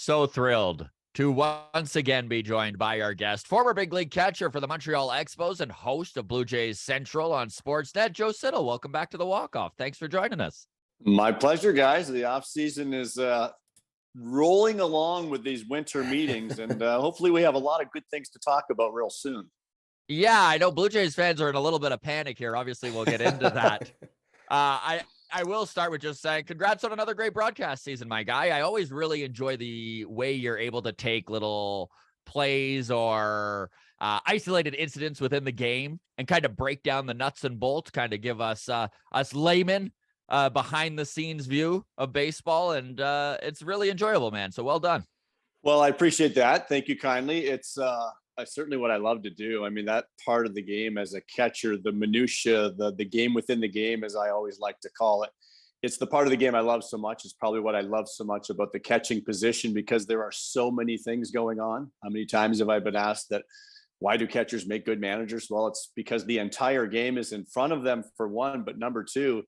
So thrilled to once again be joined by our guest, former big league catcher for the Montreal Expos and host of Blue Jays Central on Sportsnet, Joe Siddall. Welcome back to the Walk-Off. Thanks for joining us. My pleasure, guys. The offseason is rolling along with these winter meetings, and hopefully we have a lot of good things to talk about real soon. Yeah, I know Blue Jays fans are in a little bit of panic here. Obviously, we'll get into that. I will start with just saying congrats on another great broadcast season, my guy. I always really enjoy the way you're able to take little plays or isolated incidents within the game and kind of break down the nuts and bolts, kind of give us laymen behind the scenes view of baseball. And it's really enjoyable, man. So well done. Well, I appreciate that. Thank you kindly. It's certainly what I love to do. I mean, that part of the game as a catcher, the minutia, the game within the game, as I always like to call it. It's the part of the game I love so much. It's probably what I love so much about the catching position because there are so many things going on. How many times have I been asked that, why do catchers make good managers? Well, it's because the entire game is in front of them for one, but number two,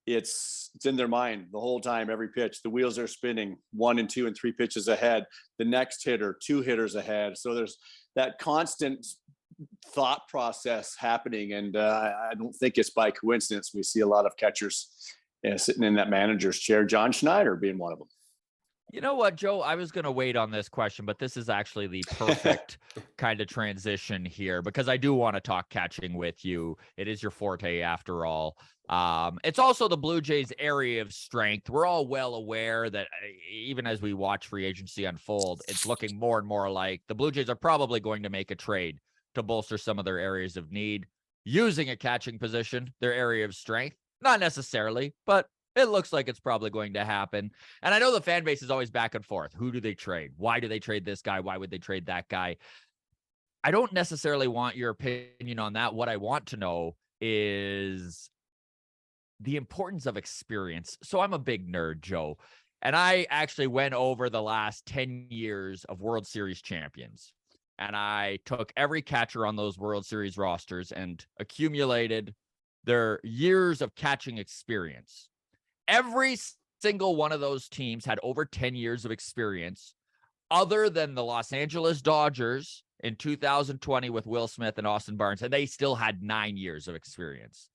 it's in their mind the whole time, every pitch. The wheels are spinning 1 and 2 and 3 pitches ahead. The next hitter, 2 hitters ahead. So there's that constant thought process happening. And I don't think it's by coincidence we see a lot of catchers sitting in that manager's chair, John Schneider being one of them. You know what, Joe? I was going to wait on this question, but this is actually the perfect kind of transition here because I do want to talk catching with you. It is your forte after all. It's also the Blue Jays' area of strength. We're all well aware that even as we watch free agency unfold, it's looking more and more like the Blue Jays are probably going to make a trade to bolster some of their areas of need using a catching position, their area of strength. Not necessarily, but it looks like it's probably going to happen. And I know the fan base is always back and forth. Who do they trade? Why do they trade this guy? Why would they trade that guy? I don't necessarily want your opinion on that. What I want to know is the importance of experience. So I'm a big nerd, Joe, and I actually went over the last 10 years of World Series champions. And I took every catcher on those World Series rosters and accumulated their years of catching experience. Every single one of those teams had over 10 years of experience, other than the Los Angeles Dodgers in 2020 with Will Smith and Austin Barnes, and they still had 9 years of experience.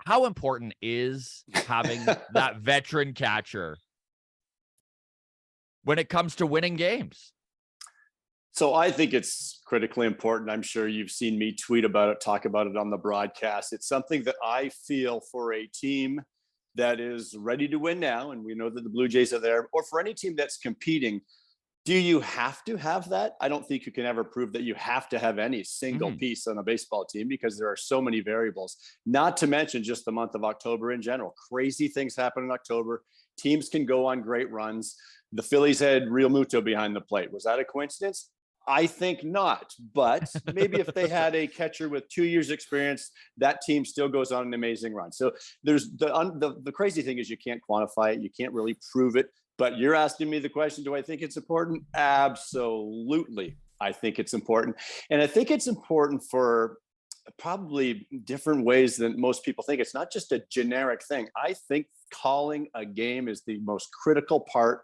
How important is having that veteran catcher when it comes to winning games? So I think it's critically important. I'm sure you've seen me tweet about it, talk about it on the broadcast. It's something that I feel for a team that is ready to win now, and we know that the Blue Jays are there, or for any team that's competing, do you have to have that? I don't think you can ever prove that you have to have any single piece on a baseball team because there are so many variables, not to mention just the month of October in general. Crazy things happen in October. Teams can go on great runs. The Phillies had Real Muto behind the plate. Was that a coincidence? I think not, but maybe if they had a catcher with 2 years experience, that team still goes on an amazing run. So there's the crazy thing is you can't quantify it. You can't really prove it, but you're asking me the question, do I think it's important? Absolutely. I think it's important. And I think it's important for probably different ways than most people think. It's not just a generic thing. I think calling a game is the most critical part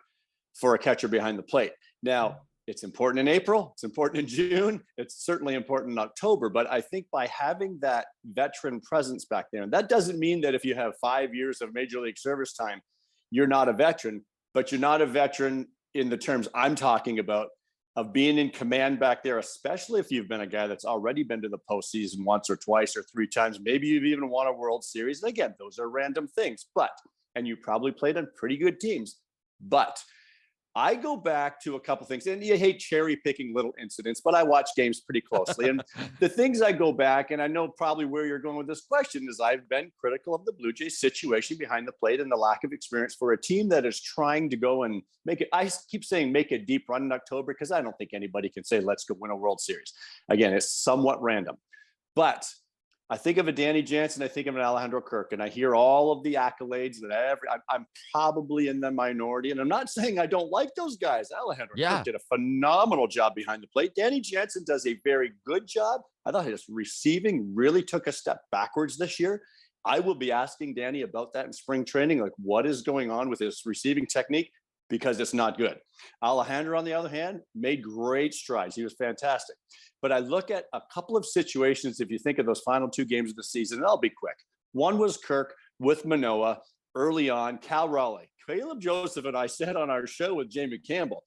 for a catcher behind the plate. Now, it's important in April. It's important in June. It's certainly important in October. But I think by having that veteran presence back there, and that doesn't mean that if you have 5 years of major league service time, you're not a veteran, but you're not a veteran in the terms I'm talking about of being in command back there, especially if you've been a guy that's already been to the postseason once or twice or 3 times. Maybe you've even won a World Series. And again, those are random things, and you probably played on pretty good teams. But I go back to a couple things, and you hate cherry picking little incidents, but I watch games pretty closely. And the things I go back, and I know probably where you're going with this question, is I've been critical of the Blue Jays situation behind the plate and the lack of experience for a team that is trying to go and make it. I keep saying make a deep run in October because I don't think anybody can say, let's go win a World Series. Again, it's somewhat random, but I think of a Danny Jansen, I think of an Alejandro Kirk, and I hear all of the accolades that I'm probably in the minority. And I'm not saying I don't like those guys. Alejandro Kirk did a phenomenal job behind the plate. Danny Jansen does a very good job. I thought his receiving really took a step backwards this year. I will be asking Danny about that in spring training, like what is going on with his receiving technique. because it's not good. Alejandro, on the other hand, made great strides. He was fantastic. But I look at a couple of situations, if you think of those final 2 games of the season, and I'll be quick. One was Kirk with Manoah early on, Cal Raleigh. Caleb Joseph and I said on our show with Jamie Campbell,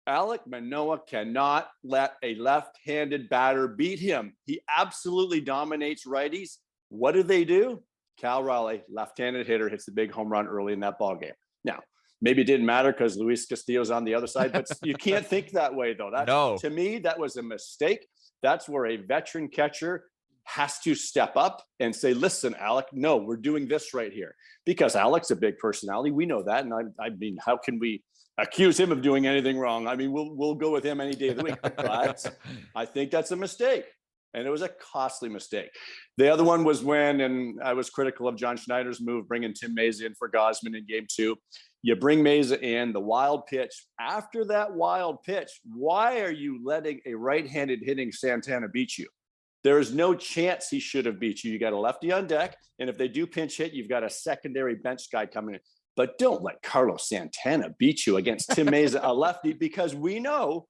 Alek Manoah cannot let a left-handed batter beat him. He absolutely dominates righties. What do? Cal Raleigh, left-handed hitter, hits the big home run early in that ball game. Now, maybe it didn't matter because Luis Castillo's on the other side, but you can't think that way, though. No. To me, that was a mistake. That's where a veteran catcher has to step up and say, listen, Alek, no, we're doing this right here. Because Alek's a big personality. We know that. And I mean, how can we accuse him of doing anything wrong? I mean, we'll go with him any day of the week. But I think that's a mistake. And it was a costly mistake. The other one was when, and I was critical of John Schneider's move, bringing Tim Meza in for Gausman in game 2. You bring Meza in, the wild pitch. After that wild pitch, why are you letting a right-handed hitting Santana beat you? There is no chance he should have beat you. You got a lefty on deck, and if they do pinch hit, you've got a secondary bench guy coming in. But don't let Carlos Santana beat you against Tim Meza, a lefty, because we know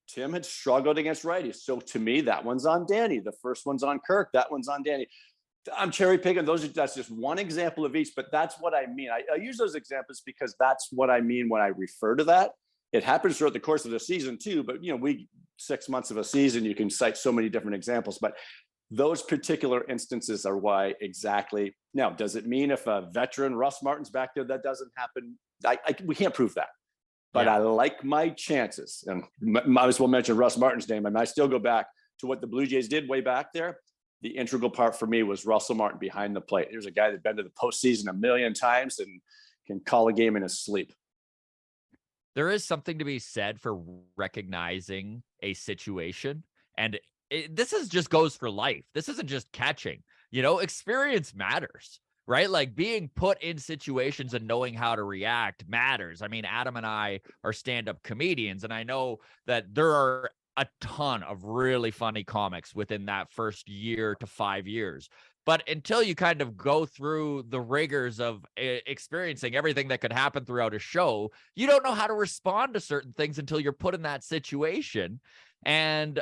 Tim had struggled against righties. So to me, that one's on Danny. The first one's on Kirk. That one's on Danny. I'm cherry picking. That's just one example of each, but that's what I mean. I use those examples because that's what I mean when I refer to that. It happens throughout the course of the season too, but 6 months of a season, you can cite so many different examples, but those particular instances are why exactly. Now, does it mean if a veteran Russ Martin's back there, that doesn't happen? We can't prove that. But yeah. I like my chances. And might as well mention Russ Martin's name. I still go back to what the Blue Jays did way back there. The integral part for me was Russell Martin behind the plate. There's a guy that's been to the postseason a million times and can call a game in his sleep. There is something to be said for recognizing a situation. And this just goes for life. This isn't just catching. Experience matters. Right? Like being put in situations and knowing how to react matters. I mean, Adam and I are stand-up comedians, and I know that there are a ton of really funny comics within that first year to 5 years. But until you kind of go through the rigors of experiencing everything that could happen throughout a show, you don't know how to respond to certain things until you're put in that situation. And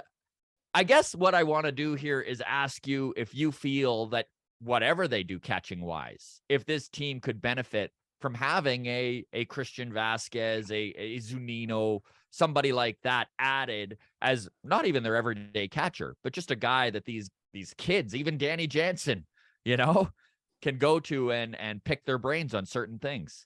I guess what I want to do here is ask you if you feel that whatever they do catching wise, if this team could benefit from having a Christian Vasquez, a Zunino, somebody like that added as not even their everyday catcher, but just a guy that these kids, even Danny Jansen, can go to and pick their brains on certain things.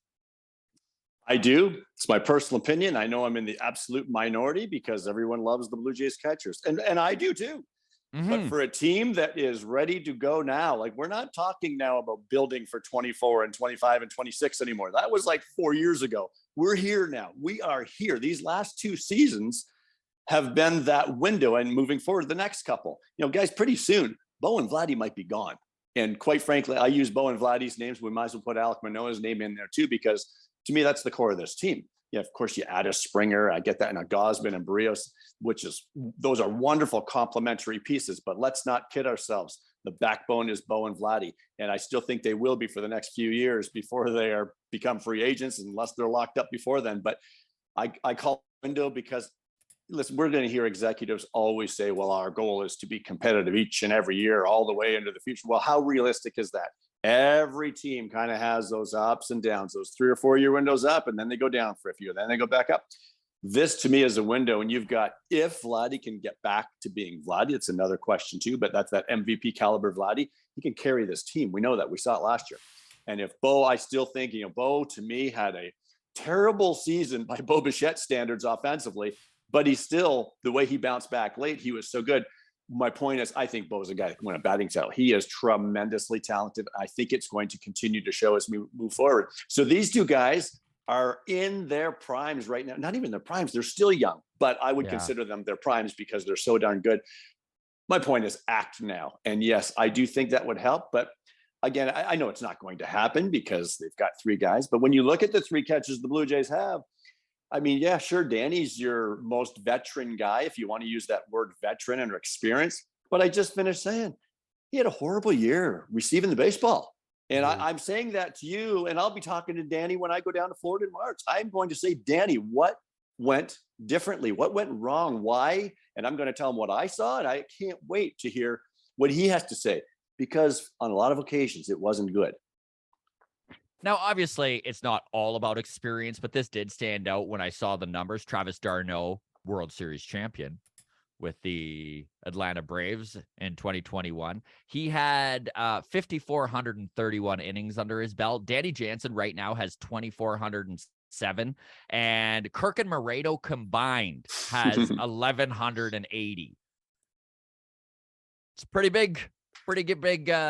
I do. It's my personal opinion. I know I'm in the absolute minority because everyone loves the Blue Jays catchers, and I do too. Mm-hmm. But for a team that is ready to go now, like we're not talking now about building for 24 and 25 and 26 anymore. That was like 4 years ago. We're here now. We are here. These last 2 seasons have been that window, and moving forward, the next couple, guys, pretty soon, Bo and Vladdy might be gone. And quite frankly, I use Bo and Vladdy's names. We might as well put Alek Manoah's name in there too, because to me, that's the core of this team. Of course, you add a Springer. I get that, and a Gausman and Berrios, those are wonderful complementary pieces. But let's not kid ourselves. The backbone is Bo and Vladdy, and I still think they will be for the next few years before they become free agents, unless they're locked up before then. But I call window because, listen, we're going to hear executives always say, well, our goal is to be competitive each and every year all the way into the future. Well, how realistic is that? Every team kind of has those ups and downs, those 3 or 4 year windows up, and then they go down for a few, and then they go back up. This to me is a window, and you've got, if Vladdy can get back to being Vladdy, it's another question too, but that's that MVP caliber Vladdy. He can carry this team. We know that. We saw it last year. And if Bo, I still think, Bo to me had a terrible season by Bo Bichette standards offensively, but he still, the way he bounced back late, he was so good. My point is, I think Bo is a guy that can win a batting title. He is tremendously talented. I think it's going to continue to show as we move forward. So these 2 guys are in their primes right now. Not even their primes. They're still young, but I would consider them their primes because they're so darn good. My point is act now. And yes, I do think that would help. But again, I know it's not going to happen because they've got 3 guys. But when you look at the 3 catches the Blue Jays have, I mean, yeah, sure, Danny's your most veteran guy, if you want to use that word veteran and experience. But I just finished saying he had a horrible year receiving the baseball. And I'm saying that to you, and I'll be talking to Danny when I go down to Florida in March. I'm going to say, Danny, what went differently? What went wrong? Why? And I'm going to tell him what I saw, and I can't wait to hear what he has to say, because on a lot of occasions it wasn't good. Now, obviously, it's not all about experience, but this did stand out when I saw the numbers. Travis d'Arnaud, World Series champion with the Atlanta Braves in 2021. He had 5,431 innings under his belt. Danny Jansen right now has 2,407, and Kirk and Moreno combined has 1,180. It's pretty big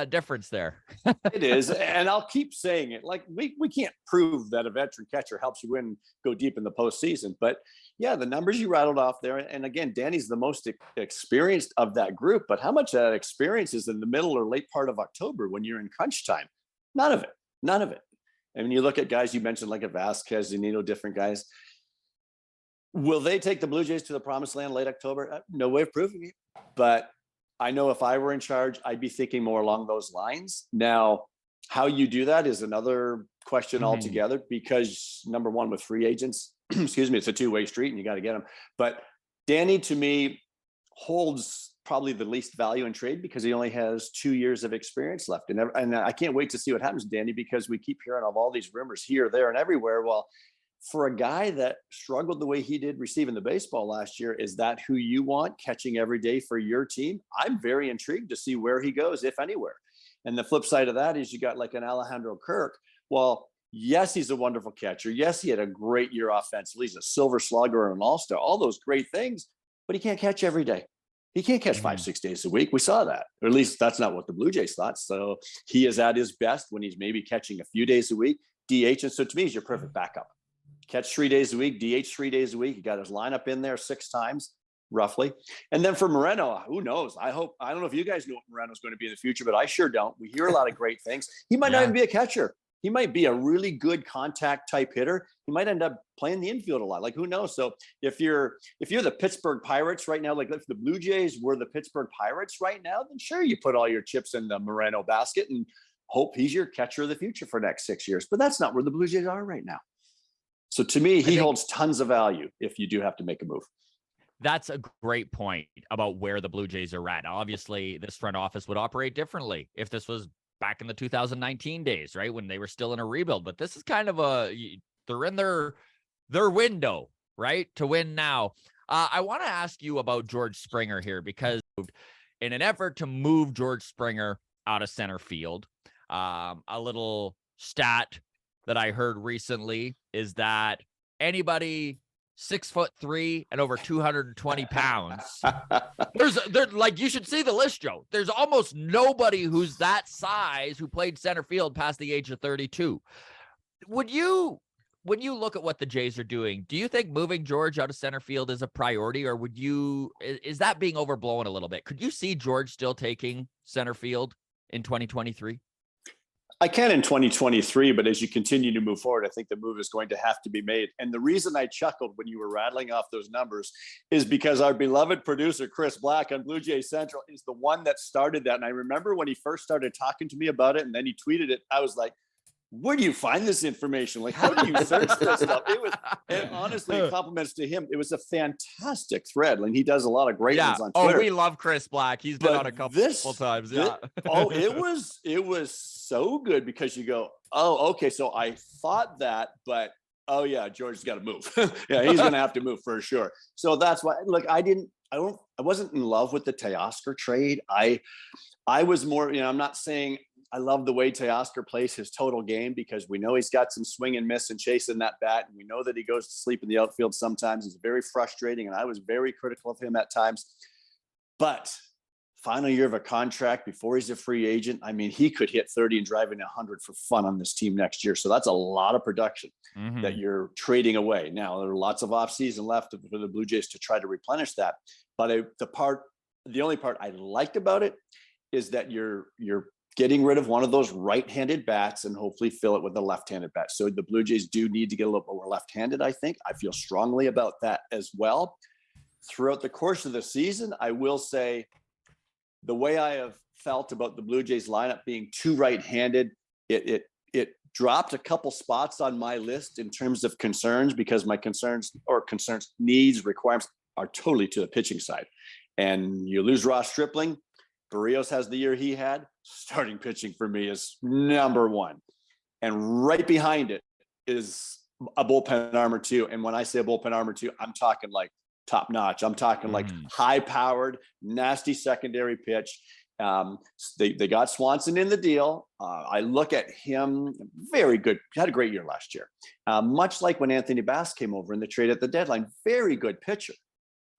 difference there. It is. And I'll keep saying it. Like, we can't prove that a veteran catcher helps you go deep in the postseason. But yeah, the numbers you rattled off there. And again, Danny's the most experienced of that group. But how much of that experience is in the middle or late part of October when you're in crunch time? None of it. And when you look at guys you mentioned, like a Vasquez, Zunino, different guys, will they take the Blue Jays to the promised land late October? No way of proving it. But I know if I were in charge, I'd be thinking more along those lines. Now, how you do that is another question altogether, because number one, with free agents, excuse me, it's a two-way street and you got to get them. But Danny, to me, holds probably the least value in trade because he only has 2 years of experience left. And I can't wait to see what happens, Danny, because we keep hearing of all these rumors here, there, and everywhere. Well, for a guy that struggled the way he did receiving the baseball last year, is that who you want catching every day for your team? I'm very intrigued to see where he goes, if anywhere. And the flip side of that is you got like an Alejandro Kirk. Well, yes, he's a wonderful catcher. Yes, he had a great year offensively. He's a silver slugger and an all-star, all those great things, but he can't catch every day. He can't catch 5-6 days a week. We saw that, or at least that's not what the Blue Jays thought. So he is at his best when he's maybe catching a few days a week, DH. And so to me, he's your perfect backup. Catch 3 days a week, DH 3 days a week. He got his lineup in there 6 times, roughly. And then for Moreno, who knows? I don't know if you guys know what Moreno's going to be in the future, but I sure don't. We hear a lot of great things. He might not even be a catcher. He might be a really good contact type hitter. He might end up playing the infield a lot. Like, who knows? So if you're the Pittsburgh Pirates right now, like if the Blue Jays were the Pittsburgh Pirates right now, then sure, you put all your chips in the Moreno basket and hope he's your catcher of the future for the next 6 years. But that's not where the Blue Jays are right now. So to me, he holds tons of value if you do have to make a move. That's a great point about where the Blue Jays are at. Obviously, this front office would operate differently if this was back in the 2019 days, right, when they were still in a rebuild. But this is kind of they're in their window, right, to win now. I want to ask you about George Springer here, because in an effort to move George Springer out of center field, a little stat that I heard recently is that anybody 6'3" and over 220 pounds, there's like, you should see the list, Joe. There's almost nobody who's that size who played center field past the age of 32. When you look at what the Jays are doing, do you think moving George out of center field is a priority, or is that being overblown a little bit? Could you see George still taking center field in 2023? I can in 2023, but as you continue to move forward, I think the move is going to have to be made. And the reason I chuckled when you were rattling off those numbers is because our beloved producer, Chris Black on Blue Jay Central, is the one that started that. And I remember when he first started talking to me about it and then he tweeted it, I was like, where do you find this information? Like, how do you search this stuff? And honestly, compliments to him. It was a fantastic thread. And he does a lot of great ones on Twitter. Oh, we love Chris Black. He's been on a couple times. Yeah. It was so good because you go, oh, okay. So I thought that, but oh yeah, George's got to move. Yeah, he's going to have to move for sure. So that's why, look, I wasn't in love with the Teoscar trade. I was more, I'm not saying I love the way Teoscar plays his total game, because we know he's got some swing and miss and chasing that bat. And we know that he goes to sleep in the outfield sometimes. It's very frustrating. And I was very critical of him at times. But final year of a contract before he's a free agent, I mean, he could hit 30 and drive in 100 for fun on this team next year. So that's a lot of production that you're trading away. Now, there are lots of offseason left for the Blue Jays to try to replenish that. But the only part I liked about it is that you're getting rid of one of those right-handed bats and hopefully fill it with a left-handed bat. So the Blue Jays do need to get a little more left-handed, I think. I feel strongly about that as well. Throughout the course of the season, I will say the way I have felt about the Blue Jays lineup being too right-handed it dropped a couple spots on my list in terms of concerns, because my concerns, needs, requirements are totally to the pitching side. And you lose Ross Stripling, Berrios has the year he had. Starting pitching for me is number one. And right behind it is a bullpen arm or two. And when I say a bullpen arm or two, I'm talking like top notch. I'm talking like high powered, nasty secondary pitch. They got Swanson in the deal. I look at him, very good. Had a great year last year. Much like when Anthony Bass came over in the trade at the deadline, very good pitcher.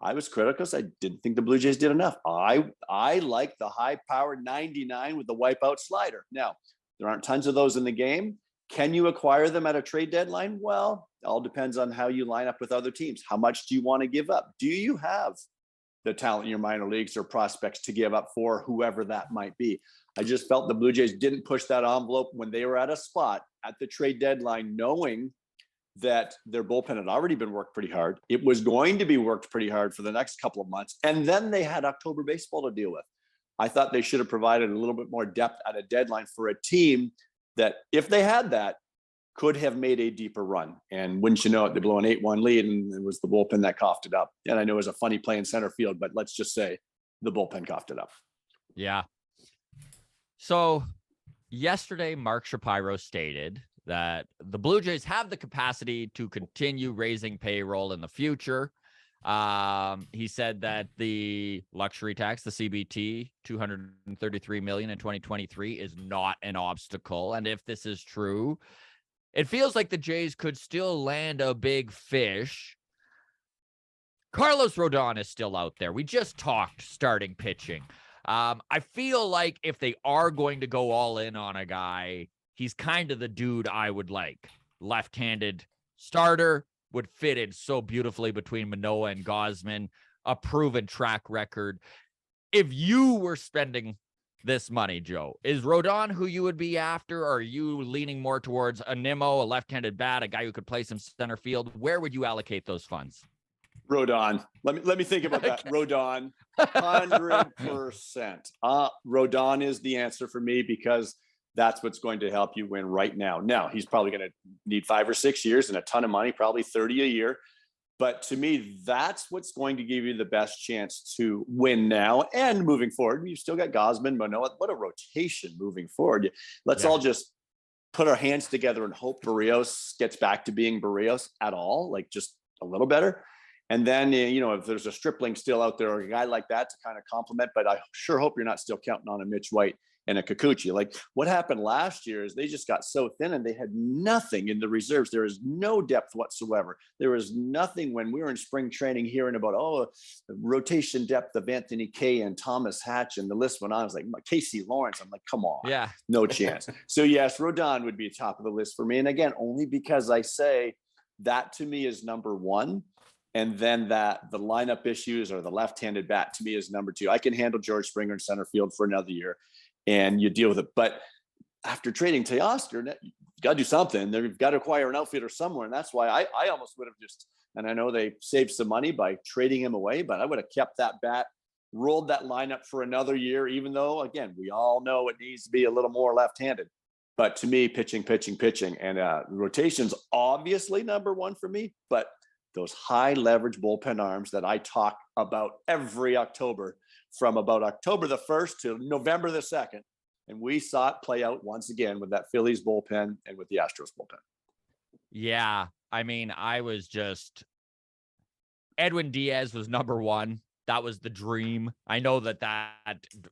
I was critical because I didn't think the Blue Jays did enough. I like the high-powered 99 with the wipeout slider. Now, there aren't tons of those in the game. Can you acquire them at a trade deadline? Well, it all depends on how you line up with other teams. How much do you want to give up? Do you have the talent in your minor leagues or prospects to give up for whoever that might be? I just felt the Blue Jays didn't push that envelope when they were at a spot at the trade deadline, knowing that their bullpen had already been worked pretty hard. It was going to be worked pretty hard for the next couple of months. And then they had October baseball to deal with. I thought they should have provided a little bit more depth at a deadline for a team that, if they had that, could have made a deeper run. And wouldn't you know it, they blew an 8-1 lead, and it was the bullpen that coughed it up. And I know it was a funny play in center field, but let's just say the bullpen coughed it up. Yeah. So yesterday, Mark Shapiro stated that the Blue Jays have the capacity to continue raising payroll in the future. He said that the luxury tax, the CBT, $233 million in 2023 is not an obstacle. And if this is true, it feels like the Jays could still land a big fish. Carlos Rodon is still out there. We just talked starting pitching. I feel like if they are going to go all in on a guy, he's kind of the dude I would like. Left-handed starter, would fit in so beautifully between Manoah and Gausman, a proven track record. If you were spending this money, Joe, is Rodon who you would be after? Or are you leaning more towards a Nimmo, a left-handed bat, a guy who could play some center field? Where would you allocate those funds? Rodon. Let me think about that. Rodon, 100%. Rodon is the answer for me, because that's what's going to help you win right now. Now, he's probably going to need 5 or 6 years and a ton of money, probably 30 a year. But to me, that's what's going to give you the best chance to win now and moving forward. You've still got Gausman, Manoah. What a rotation moving forward. Let's all just put our hands together and hope Berrios gets back to being Berrios at all, like just a little better. And then, if there's a Stripling still out there or a guy like that to kind of complement, but I sure hope you're not still counting on a Mitch White and a Kikuchi. Like what happened last year is they just got so thin and they had nothing in the reserves. There is no depth whatsoever. There was nothing when we were in spring training hearing about, rotation depth of Anthony Kay and Thomas Hatch, and the list went on. I was like, Casey Lawrence. I'm like, come on. Yeah. No chance. So yes, Rodon would be top of the list for me. And again, only because I say that to me is number one. And then that the lineup issues or the left-handed bat to me is number two. I can handle George Springer in center field for another year, and you deal with it. But after trading Teoscar, you got to do something. They've got to acquire an outfielder somewhere. And that's why I almost would have just, and I know they saved some money by trading him away, but I would have kept that bat, rolled that lineup for another year, even though, again, we all know it needs to be a little more left-handed. But to me, pitching. And rotation's obviously number one for me, but those high leverage bullpen arms that I talk about every October, from about October the 1st to November the 2nd. And we saw it play out once again with that Phillies bullpen and with the Astros bullpen. Yeah. I mean, Edwin Diaz was number one. That was the dream. I know that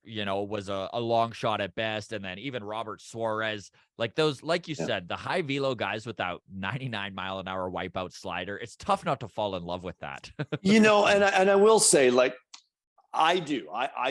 was a long shot at best. And then even Robert Suarez, like those, like you said, the high velo guys with that 99 mile an hour wipeout slider. It's tough not to fall in love with that. And I will say, like, I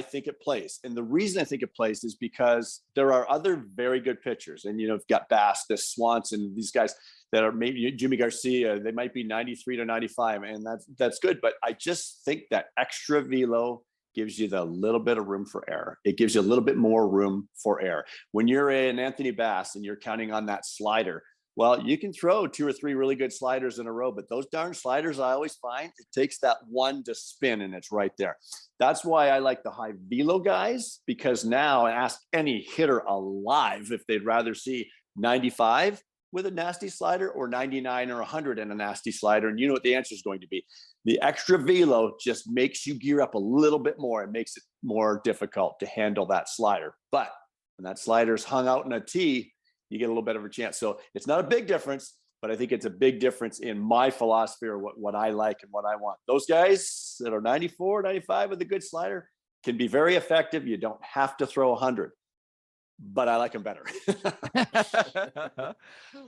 think it plays. And the reason I think it plays is because there are other very good pitchers. And, you've got Bass, this Swanson, these guys that are maybe Jimmy Garcia, they might be 93 to 95. And that's good. But I just think that extra velo gives you the little bit of room for error. It gives you a little bit more room for error. When you're an Anthony Bass and you're counting on that slider, well, you can throw 2 or 3 really good sliders in a row, but those darn sliders, I always find it takes that one to spin, and it's right there. That's why I like the high velo guys, because now ask any hitter alive if they'd rather see 95 with a nasty slider or 99 or 100 and a nasty slider? And you know what the answer is going to be. The extra velo just makes you gear up a little bit more and makes it more difficult to handle that slider. But when that slider is hung out in a tee, you get a little bit of a chance. So it's not a big difference, but I think it's a big difference in my philosophy or what I like and what I want. Those guys that are 94, 95 with a good slider can be very effective. You don't have to throw 100. But I like him better.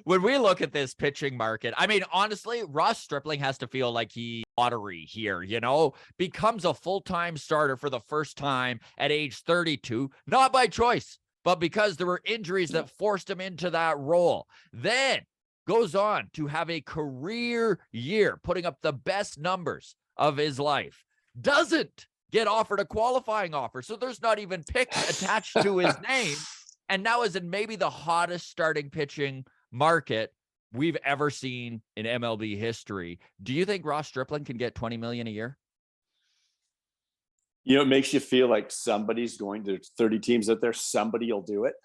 When we look at this pitching market, I mean, honestly, Ross Stripling has to feel like he lottery here, becomes a full-time starter for the first time at age 32, not by choice, but because there were injuries that forced him into that role. Then goes on to have a career year, putting up the best numbers of his life. Doesn't get offered a qualifying offer. So there's not even picks attached to his name. And now is in maybe the hottest starting pitching market we've ever seen in MLB history. Do you think Ross Stripling can get $20 million a year? It makes you feel like somebody's going to 30 teams out there. Somebody will do it.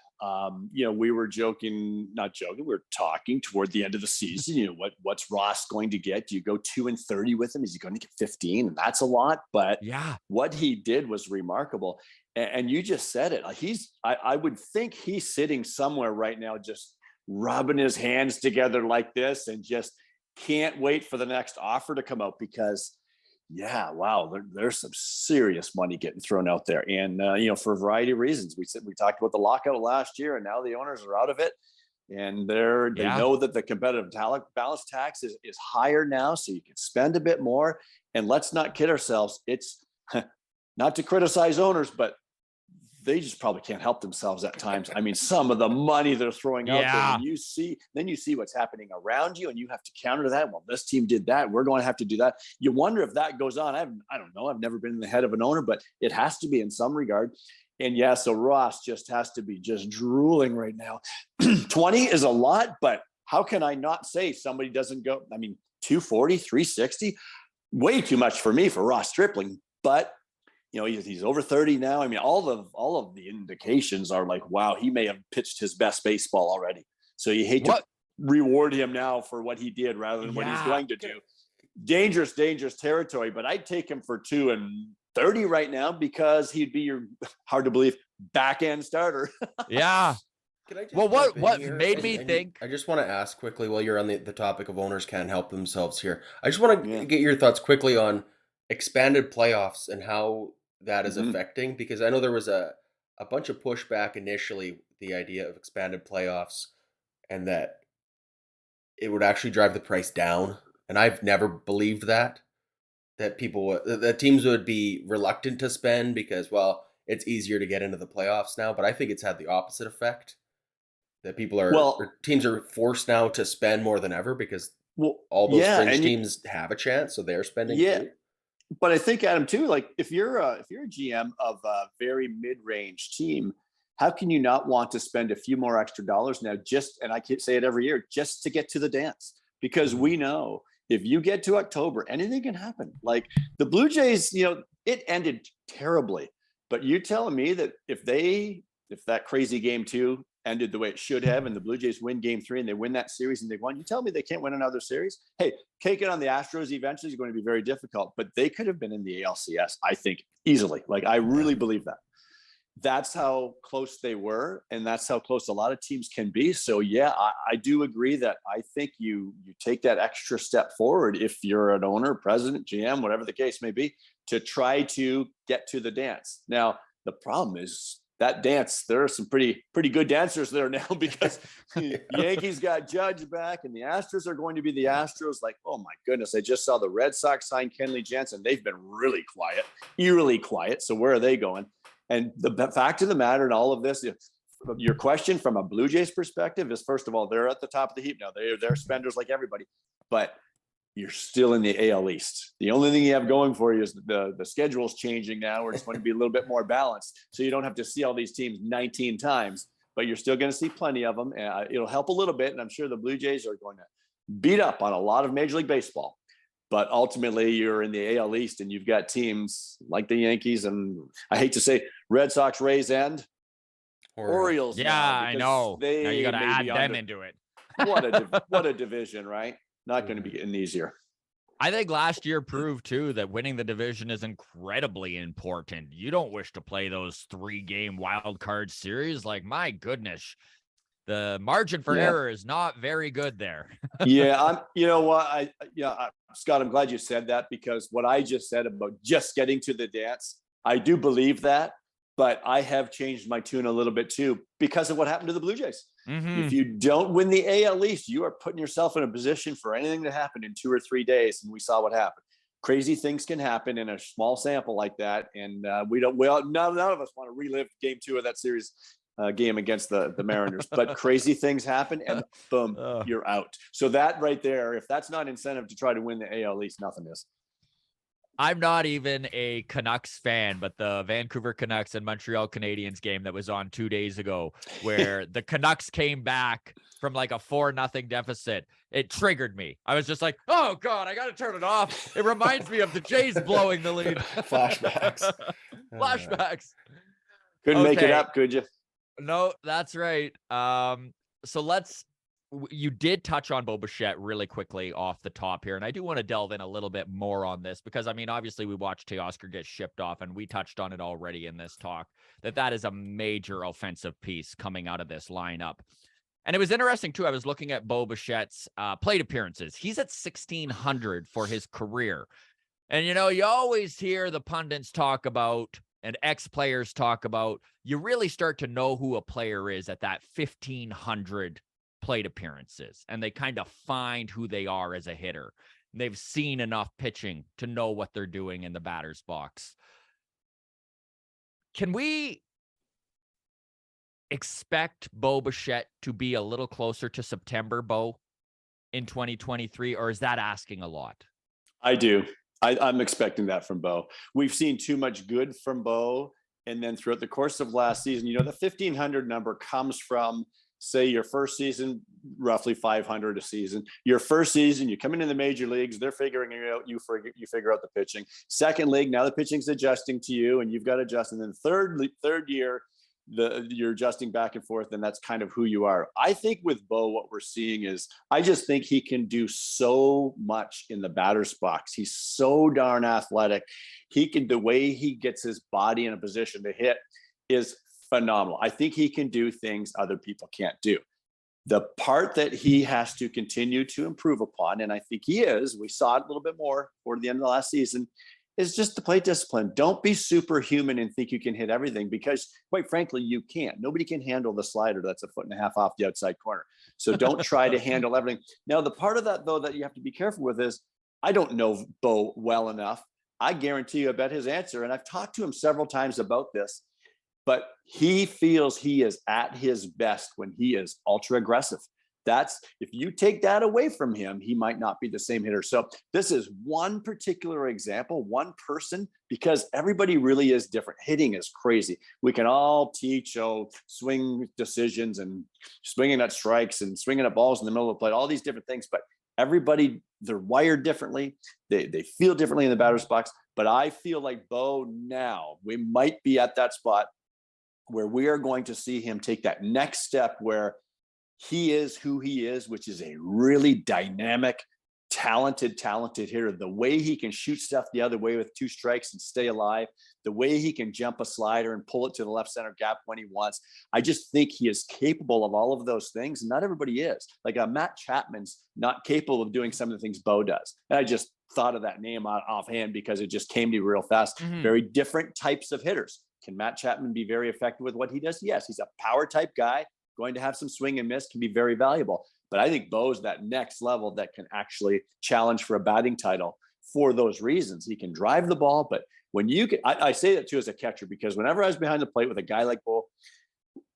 We were not joking. We were talking toward the end of the season. What's Ross going to get? Do you go 2-30 with him? Is he going to get 15? And that's a lot. But yeah, what he did was remarkable. And you just said it. I would think he's sitting somewhere right now, just rubbing his hands together like this, and just can't wait for the next offer to come out because. Yeah, wow. There's some serious money getting thrown out there, and for a variety of reasons. We talked about the lockout last year, and now the owners are out of it, and they know that the competitive balance tax is higher now, so you can spend a bit more. And let's not kid ourselves; it's not to criticize owners, but they just probably can't help themselves at times. I mean, some of the money they're throwing out there, and you see what's happening around you, and you have to counter that. Well, this team did that. We're going to have to do that. You wonder if that goes on. I don't know. I've never been in the head of an owner, but it has to be in some regard. And yeah, so Ross just has to be just drooling right now. 20 is a lot, but how can I not say somebody doesn't go? I mean, 240, 360, way too much for me for Ross Stripling, but he's over 30 now. I mean, all of the indications are like, wow, he may have pitched his best baseball already. So you hate to reward him now for what he did rather than what he's going to do. Dangerous territory, but I'd take him for 2-30 right now because he'd be your, hard to believe, back end starter. Yeah. Can I just what made me think? I just want to ask quickly while you're on the topic of owners can't help themselves here. I just want to get your thoughts quickly on expanded playoffs and how that is affecting, because I know there was a bunch of pushback initially, the idea of expanded playoffs, and that it would actually drive the price down. And I've never believed that teams would be reluctant to spend because, well, it's easier to get into the playoffs now. But I think it's had the opposite effect, that teams are forced now to spend more than ever because all those fringe teams have a chance, so they're spending too. But I think, Adam, too, like if you're a GM of a very mid-range team, how can you not want to spend a few more extra dollars now and I can't say it every year, just to get to the dance? Because we know if you get to October, anything can happen. Like the Blue Jays, it ended terribly. But you're telling me that if that crazy game 2 ended the way it should have, and the Blue Jays win game 3 and they win that series and they won, you tell me they can't win another series? Hey, taking on the Astros eventually is going to be very difficult, but they could have been in the ALCS, I think, easily. Like, I really believe that. That's how close they were, and that's how close a lot of teams can be. So yeah, I do agree that I think you take that extra step forward if you're an owner, president, GM, whatever the case may be, to try to get to the dance. Now, the problem is that dance, there are some pretty good dancers there now, because the Yankees got Judge back and the Astros are going to be the Astros. Like, oh my goodness, I just saw the Red Sox sign Kenley Jansen. They've been really quiet, eerily quiet. So where are they going? And the fact of the matter in all of this, your question from a Blue Jays perspective is, first of all, they're at the top of the heap now. They're spenders like everybody, but you're still in the AL East. The only thing you have going for you is the schedule's changing now, where it's going to be a little bit more balanced. So you don't have to see all these teams 19 times, but you're still going to see plenty of them. It'll help a little bit. And I'm sure the Blue Jays are going to beat up on a lot of Major League Baseball. But ultimately, you're in the AL East, and you've got teams like the Yankees, and I hate to say Red Sox, Rays, and Orioles Yeah, now, I because know. Now you they got to may add be them under. into it. What a division, right? Not going to be getting easier. I think last year proved too that winning the division is incredibly important. You don't wish to play those 3-game wild card series. Like, my goodness, the margin for error is not very good there. Yeah, you know what? Scott, I'm glad you said that, because what I just said about just getting to the dance, I do believe that, but I have changed my tune a little bit too because of what happened to the Blue Jays. Mm-hmm. If you don't win the AL East, you are putting yourself in a position for anything to happen in 2 or 3 days, and we saw what happened. Crazy things can happen in a small sample like that, and none of us want to relive Game 2 of that series game against the Mariners. But crazy things happen, and boom, you're out. So that right there, if that's not incentive to try to win the AL East, nothing is. I'm not even a Canucks fan, but the Vancouver Canucks and Montreal Canadiens game that was on 2 days ago, where the Canucks came back from like a 4-0 deficit, it triggered me. I was just like, oh God, I got to turn it off. It reminds me of the Jays blowing the lead. Flashbacks. Flashbacks. Couldn't make it up, could you? No, that's right. So you did touch on Bo Bichette really quickly off the top here, and I do want to delve in a little bit more on this because, I mean, obviously we watched Teoscar get shipped off, and we touched on it already in this talk, that is a major offensive piece coming out of this lineup. And it was interesting, too. I was looking at Bo Bichette's plate appearances. He's at 1,600 for his career. And, you know, you always hear the pundits talk about and ex-players talk about, you really start to know who a player is at that 1,500 plate appearances, and they kind of find who they are as a hitter. They've seen enough pitching to know what they're doing in the batter's box. Can we expect Bo Bichette to be a little closer to September, Bo, in 2023, or is that asking a lot? I do. I'm expecting that from Bo. We've seen too much good from Bo. And then throughout the course of last season, you know, the 1,500 number comes from, say, your first season, roughly 500 a season. Your first season, you come into the major leagues, they're figuring it out, you figure out the pitching. Second league, now the pitching's adjusting to you, and you've got to adjust. And then third year, you're adjusting back and forth, and that's kind of who you are. I think with Bo, what we're seeing is, I just think he can do so much in the batter's box. He's so darn athletic. The way he gets his body in a position to hit is phenomenal. I think he can do things other people can't do. The part that he has to continue to improve upon, and I think he is, we saw it a little bit more toward the end of the last season, is just to play discipline. Don't be superhuman and think you can hit everything, because quite frankly, you can't. Nobody can handle the slider that's 1.5 feet off the outside corner. So don't try to handle everything. Now, the part of that, though, that you have to be careful with is, I don't know Bo well enough. I guarantee you, I bet his answer, and I've talked to him several times about this, but he feels he is at his best when he is ultra aggressive. If you take that away from him, he might not be the same hitter. So this is one particular example, one person, because everybody really is different. Hitting is crazy. We can all teach swing decisions and swinging at strikes and swinging at balls in the middle of the plate, all these different things. But everybody, they're wired differently. They feel differently in the batter's box. But I feel like Bo now, we might be at that spot where we are going to see him take that next step where he is who he is, which is a really dynamic, talented hitter. The way he can shoot stuff the other way with 2 strikes and stay alive, the way he can jump a slider and pull it to the left center gap when he wants. I just think he is capable of all of those things. Not everybody is. Like Matt Chapman's not capable of doing some of the things Bo does. And I just thought of that name offhand because it just came to me real fast. Mm-hmm. Very different types of hitters. Can Matt Chapman be very effective with what he does? Yes, he's a power type guy. Going to have some swing and miss, can be very valuable. But I think Bo's that next level that can actually challenge for a batting title for those reasons. He can drive the ball, but when you can, I say that too as a catcher, because whenever I was behind the plate with a guy like Bo,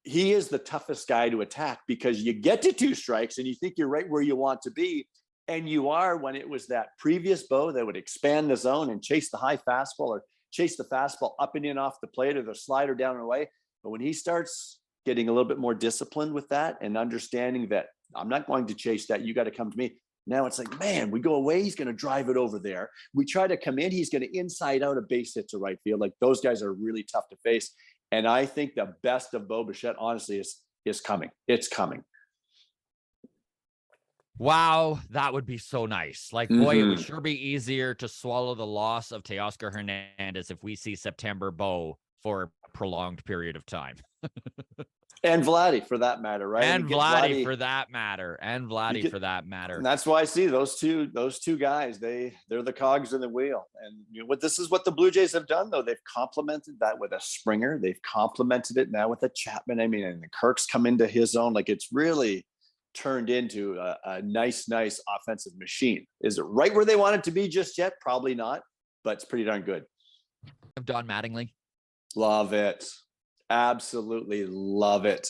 he is the toughest guy to attack, because you get to 2 strikes and you think you're right where you want to be. And you are, when it was that previous Bo that would expand the zone and chase the high fastball or chase the fastball up and in off the plate or the slider down and away. But when he starts getting a little bit more disciplined with that and understanding that I'm not going to chase that, you got to come to me. Now it's like, man, we go away, he's going to drive it over there. We try to come in, he's going to inside out a base hit to right field. Like, those guys are really tough to face. And I think the best of Bo Bichette, honestly, is coming. It's coming. Wow, that would be so nice. Like, boy, it would sure be easier to swallow the loss of Teoscar Hernandez if we see September Bo for a prolonged period of time. And Vladdy, for that matter, right? And Vladdy for that matter. And Vladdy for that matter. And that's why I see those two guys. They're the cogs in the wheel. And this is what the Blue Jays have done, though. They've complemented that with a Springer. They've complemented it now with a Chapman. I mean, and the Kirk's come into his own. Like, it's really turned into a nice offensive machine. Is it right where they want it to be just yet? Probably not, but it's pretty darn good. Don Mattingly. Love it. Absolutely love it.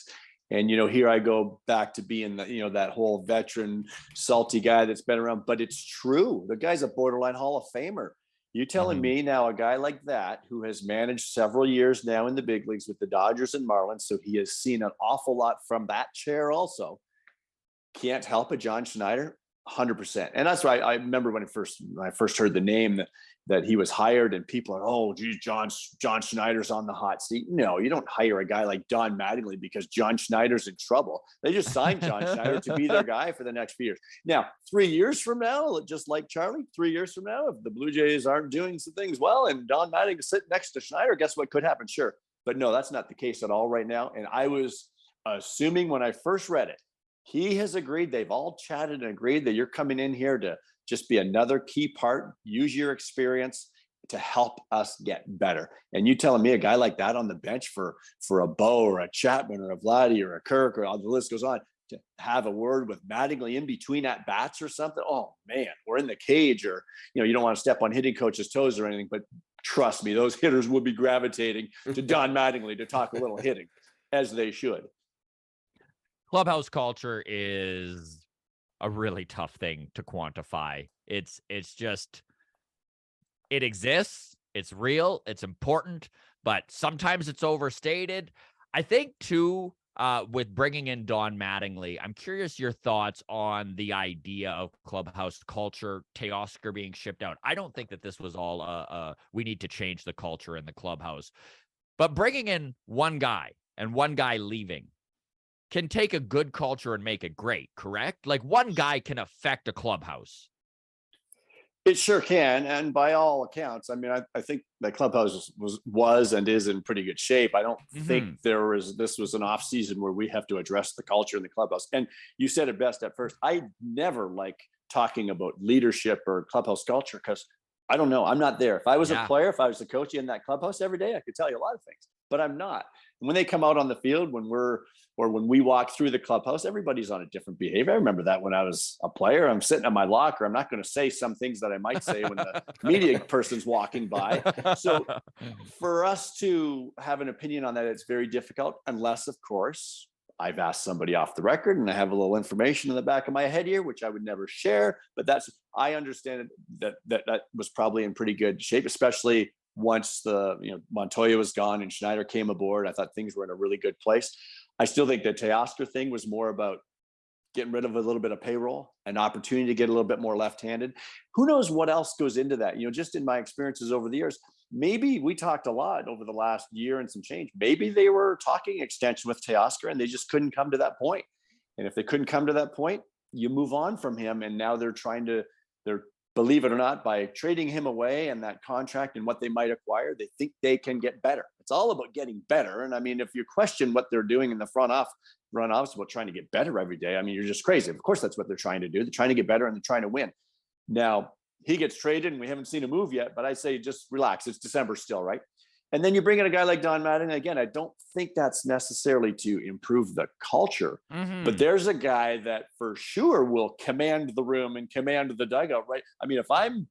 And, here I go back to being that whole veteran, salty guy that's been around, but it's true. The guy's a borderline Hall of Famer. You telling me now a guy like that, who has managed several years now in the big leagues with the Dodgers and Marlins, so he has seen an awful lot from that chair also, can't help it, John Schneider? 100%. And that's why I remember when I first heard the name that he was hired, and people are, oh, geez, John Schneider's on the hot seat. No, you don't hire a guy like Don Mattingly because John Schneider's in trouble. They just signed John Schneider to be their guy for the next few years. Now, 3 years from now, just like Charlie, 3 years from now, if the Blue Jays aren't doing some things well and Don Mattingly is sitting next to Schneider, guess what could happen? Sure. But no, that's not the case at all right now. And I was assuming when I first read it, he has agreed, they've all chatted and agreed that you're coming in here to just be another key part, use your experience to help us get better. And you telling me a guy like that on the bench for a Bo or a Chapman or a Vladdy or a Kirk, or the list goes on, to have a word with Mattingly in between at bats or something. Oh man, we're in the cage, or, you don't want to step on hitting coach's toes or anything, but trust me, those hitters would be gravitating to Don Mattingly to talk a little hitting, as they should. Clubhouse culture is a really tough thing to quantify. It's just, it exists, it's real, it's important, but sometimes it's overstated. I think too, with bringing in Don Mattingly, I'm curious your thoughts on the idea of clubhouse culture, Teoscar being shipped out. I don't think that this was all we need to change the culture in the clubhouse, but bringing in one guy and one guy leaving can take a good culture and make it great, correct? Like, one guy can affect a clubhouse. It sure can. And by all accounts, I mean, I think the clubhouse was and is in pretty good shape. I don't think this was an off season where we have to address the culture in the clubhouse. And you said it best at first. I never like talking about leadership or clubhouse culture because I don't know. I'm not there. If I was a player, if I was a coach in that clubhouse every day, I could tell you a lot of things, but I'm not. And when they come out on the field, when we walk through the clubhouse, everybody's on a different behavior. I remember that when I was a player. I'm sitting in my locker. I'm not going to say some things that I might say when the media person's walking by. So for us to have an opinion on that, it's very difficult, unless, of course, I've asked somebody off the record and I have a little information in the back of my head here, which I would never share. But I understand that was probably in pretty good shape, especially once Montoya was gone and Schneider came aboard. I thought things were in a really good place. I still think the Teoscar thing was more about getting rid of a little bit of payroll, an opportunity to get a little bit more left-handed. Who knows what else goes into that? Just in my experiences over the years, maybe we talked a lot over the last year and some change. Maybe they were talking extension with Teoscar and they just couldn't come to that point. And if they couldn't come to that point, you move on from him. And now they're believe it or not, by trading him away and that contract and what they might acquire, they think they can get better. It's all about getting better. And I mean, if you question what they're doing in the front office about trying to get better every day, I mean, you're just crazy. Of course, that's what they're trying to do. They're trying to get better and they're trying to win. Now, he gets traded and we haven't seen a move yet, but I say just relax. It's December still, right? And then you bring in a guy like Don Mattingly. Again, I don't think that's necessarily to improve the culture, but there's a guy that for sure will command the room and command the dugout, right? I mean, if I'm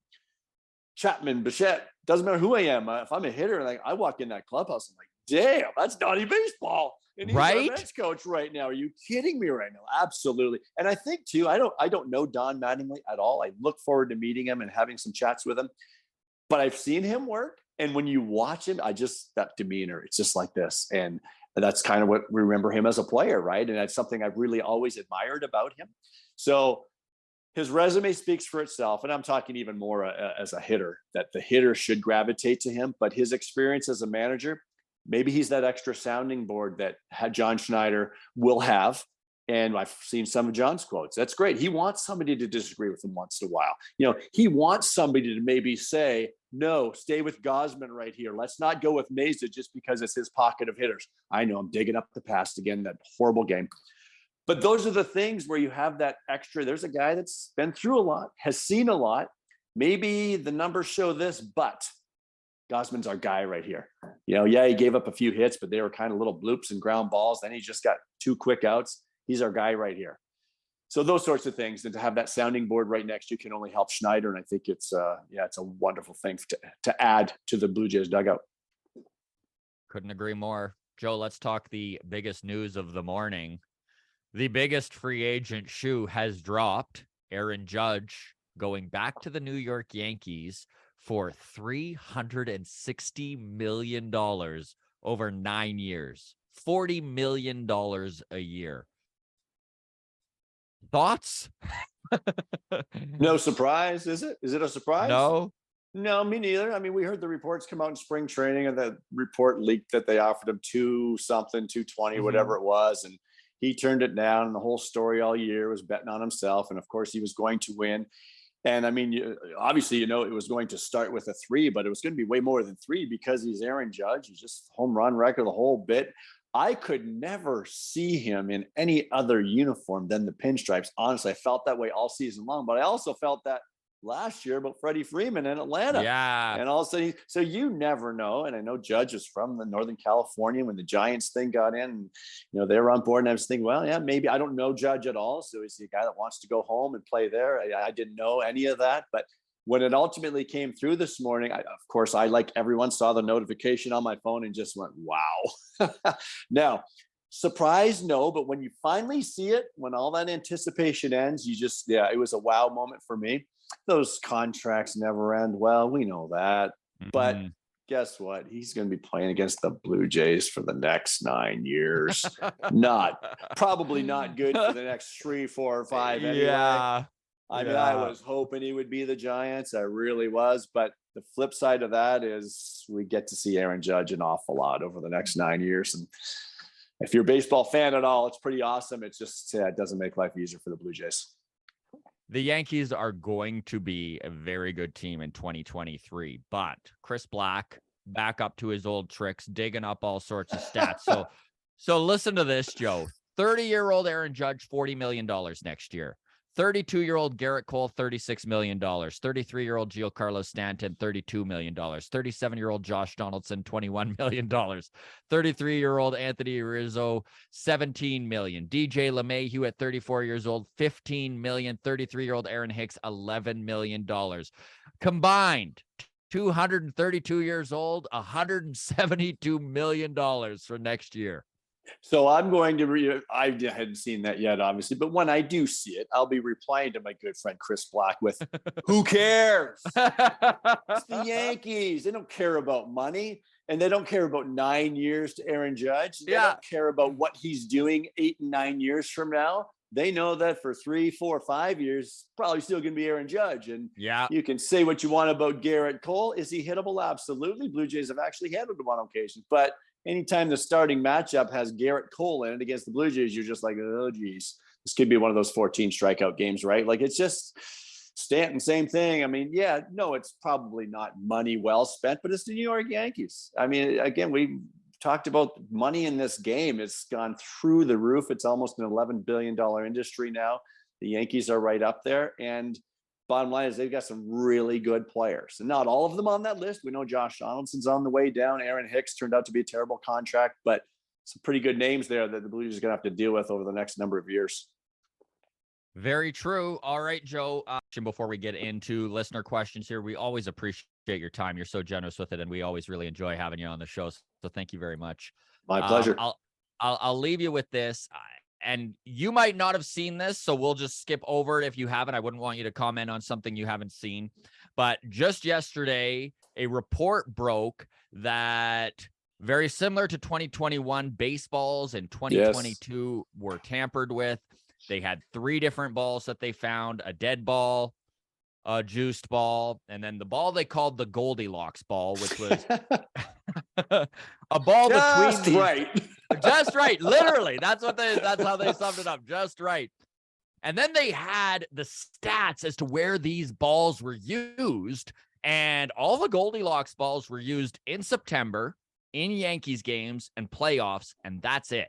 Chapman, Bichette, doesn't matter who I am. If I'm a hitter, like I walk in that clubhouse, I'm like, damn, that's naughty baseball. And he's our bench coach right now. Are you kidding me right now? Absolutely. And I think too, I don't know Don Mattingly at all. I look forward to meeting him and having some chats with him, but I've seen him work. And when you watch him, that demeanor, it's just like this. And that's kind of what we remember him as a player, right? And that's something I've really always admired about him. So his resume speaks for itself. And I'm talking even more as a hitter, that the hitter should gravitate to him. But his experience as a manager, maybe he's that extra sounding board that John Schneider will have. And I've seen some of John's quotes. That's great. He wants somebody to disagree with him once in a while. He wants somebody to maybe say, no, stay with Gausman right here. Let's not go with Mesa just because it's his pocket of hitters. I know I'm digging up the past again, that horrible game. But those are the things where you have that extra. There's a guy that's been through a lot, has seen a lot. Maybe the numbers show this, but Gausman's our guy right here. He gave up a few hits, but they were kind of little bloops and ground balls. Then he just got 2 quick outs. He's our guy right here. So those sorts of things, and to have that sounding board right next to you can only help Schneider. And I think it's a wonderful thing to add to the Blue Jays dugout. Couldn't agree more. Joe, let's talk the biggest news of the morning. The biggest free agent shoe has dropped. Aaron Judge going back to the New York Yankees for $360 million over 9 years, $40 million a year. Thoughts? No surprise, is it? Is it a surprise? No, me neither. I mean, we heard the reports come out in spring training, and the report leaked that they offered him 220, whatever it was, and he turned it down. And the whole story all year was betting on himself, and of course, he was going to win. And I mean, obviously, it was going to start with a 3, but it was going to be way more than 3 because he's Aaron Judge. He's just home run record the whole bit. I could never see him in any other uniform than the pinstripes. Honestly, I felt that way all season long, but I also felt that last year about Freddie Freeman in Atlanta. Yeah. And all of a sudden, so you never know. And I know Judge is from the Northern California when the Giants thing got in, they were on board, and I was thinking, well, yeah, maybe. I don't know Judge at all. So is he a guy that wants to go home and play there? I didn't know any of that, but when it ultimately came through this morning, of course, I, like everyone, saw the notification on my phone and just went, wow. Now, surprised, no, but when you finally see it, when all that anticipation ends, it was a wow moment for me. Those contracts never end. Well, we know that. But guess what? He's going to be playing against the Blue Jays for the next 9 years. Probably not good for the next 3, 4, or 5 anyway. Yeah. I mean, I was hoping he would be the Giants. I really was. But the flip side of that is we get to see Aaron Judge an awful lot over the next 9 years. And if you're a baseball fan at all, it's pretty awesome. It's just, it doesn't make life easier for the Blue Jays. The Yankees are going to be a very good team in 2023, but Chris Black back up to his old tricks, digging up all sorts of stats. So listen to this, Joe. 30-year-old Aaron Judge, $40 million next year. 32-year-old Garrett Cole, $36 million. 33-year-old Giancarlo Stanton, $32 million. 37-year-old Josh Donaldson, $21 million. 33-year-old Anthony Rizzo, $17 million. DJ LeMahieu at 34 years old, $15 million. 33-year-old Aaron Hicks, $11 million. Combined, 232 years old, $172 million for next year. So I'm going to I hadn't seen that yet, obviously, but when I do see it, I'll be replying to my good friend Chris Black with, who cares? It's the Yankees. They don't care about money, and they don't care about 9 years to Aaron Judge. They don't care about what he's doing 8 and 9 years from now. They know that for 3, 4, 5 years, probably still going to be Aaron Judge. And you can say what you want about Garrett Cole. Is he hittable? Absolutely. Blue Jays have actually handled him on occasion, but anytime the starting matchup has Garrett Cole in it against the Blue Jays, you're just like, oh, geez, this could be one of those 14 strikeout games, right? Like, it's just Stanton, same thing. I mean, it's probably not money well spent, but it's the New York Yankees. I mean, again, we talked about money in this game. It's gone through the roof. It's almost an $11 billion industry now. The Yankees are right up there. And bottom line is they've got some really good players, and not all of them on that list. We know Josh Donaldson's on the way down. Aaron Hicks turned out to be a terrible contract, but some pretty good names there that the Blue Jays are going to have to deal with over the next number of years. Very true. All right, Joe. Before we get into listener questions here, we always appreciate your time. You're so generous with it, and we always really enjoy having you on the show. So thank you very much. My pleasure. I'll leave you with this. And you might not have seen this, so we'll just skip over it if you haven't. I wouldn't want you to comment on something you haven't seen. But just yesterday, a report broke that very similar to 2021, baseballs in 2022 were tampered with. They had 3 different balls that they found: a dead ball, a juiced ball, and then the ball they called the Goldilocks ball, which was A ball just between these, right. just right. Literally, that's how they summed it up. Just right. And then they had the stats as to where these balls were used, and all the Goldilocks balls were used in September in Yankees games and playoffs, and that's it.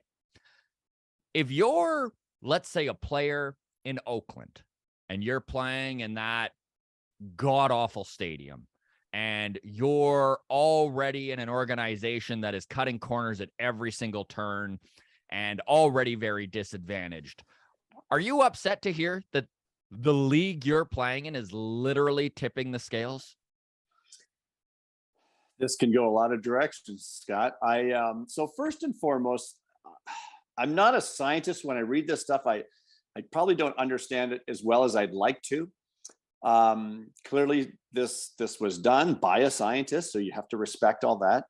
If you're, let's say, a player in Oakland and you're playing in that god-awful stadium, and you're already in an organization that is cutting corners at every single turn and already very disadvantaged, are you upset to hear that the league you're playing in is literally tipping the scales? This can go a lot of directions, Scott. So first and foremost, I'm not a scientist. When I read this stuff, I probably don't understand it as well as I'd like to. Clearly this was done by a scientist, so you have to respect all that.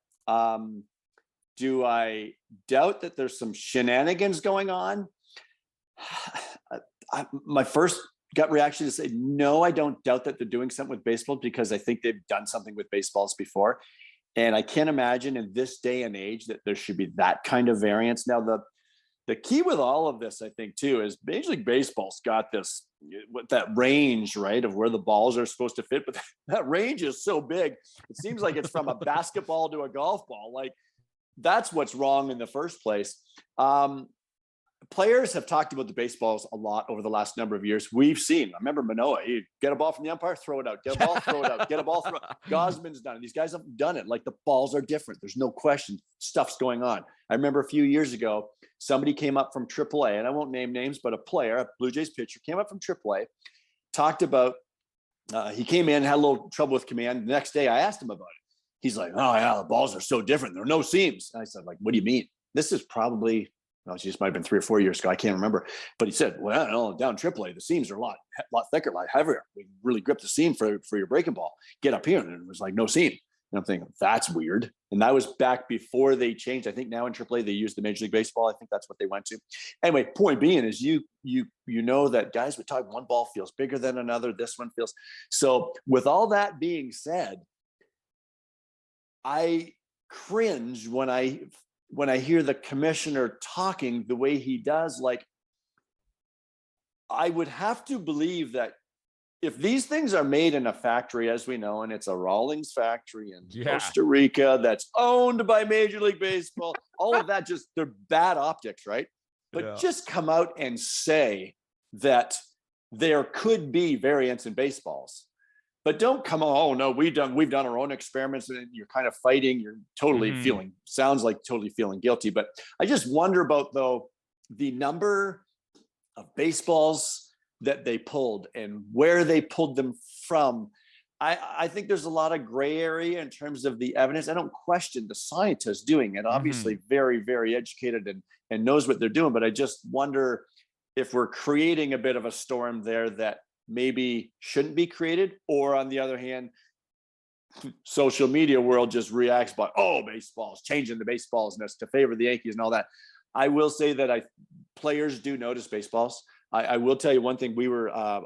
Do I doubt that there's some shenanigans going on? My first gut reaction is to say, no, I don't doubt that they're doing something with baseball, because I think they've done something with baseballs before. And I can't imagine in this day and age that there should be that kind of variance. Now, the key with all of this, I think, too, is Major League Baseball's got this, with that range, right, of where the balls are supposed to fit. But that range is so big, it seems like it's from a basketball to a golf ball. Like, that's what's wrong in the first place. Players have talked about the baseballs a lot over the last number of years. We've seen, I remember Manoah, you get a ball from the umpire, throw it out, get a ball, throw it out, get a ball, throw it out. Gosman's done it. These guys have done it. Like, the balls are different. There's no question. Stuff's going on. I remember a few years ago, somebody came up from AAA, and I won't name names, but a player, a Blue Jays pitcher, came up from AAA, talked about, he came in, had a little trouble with command. The next day I asked him about it. He's like, oh yeah, the balls are so different. There are no seams. And I said, like, what do you mean? This is probably, well, it just might have been 3 or 4 years ago. I can't remember. But he said, well, no, down AAA, the seams are a lot thicker, a lot heavier. We really grip the seam for your breaking ball. Get up here, and it was like no seam. And I'm thinking, that's weird. And that was back before they changed. I think now in AAA, they use the Major League Baseball. I think that's what they went to. Anyway, point being is you know that guys would talk, one ball feels bigger than another. This one feels. So with all that being said, I cringe when I hear the commissioner talking the way he does. Like, I would have to believe that if these things are made in a factory, as we know, and it's a Rawlings factory in Costa Rica that's owned by Major League Baseball, all of that, just, they're bad optics, right? But just come out and say that there could be variance in baseballs. But don't come on, oh no, we've done our own experiments, and you're kind of fighting, you're totally sounds like totally feeling guilty. But I just wonder about, though, the number of baseballs that they pulled and where they pulled them from. I think there's a lot of gray area in terms of the evidence. I don't question the scientists doing it, obviously very, very educated and knows what they're doing. But I just wonder if we're creating a bit of a storm there that maybe shouldn't be created, or on the other hand, social media world just reacts by, oh, baseball's changing the baseballs and that's to favor the Yankees and all that. I will say that players do notice baseballs. I will tell you one thing. We were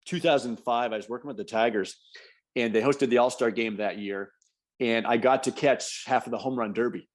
2005, I was working with the Tigers, and they hosted the All-Star game that year, and I got to catch half of the home run derby.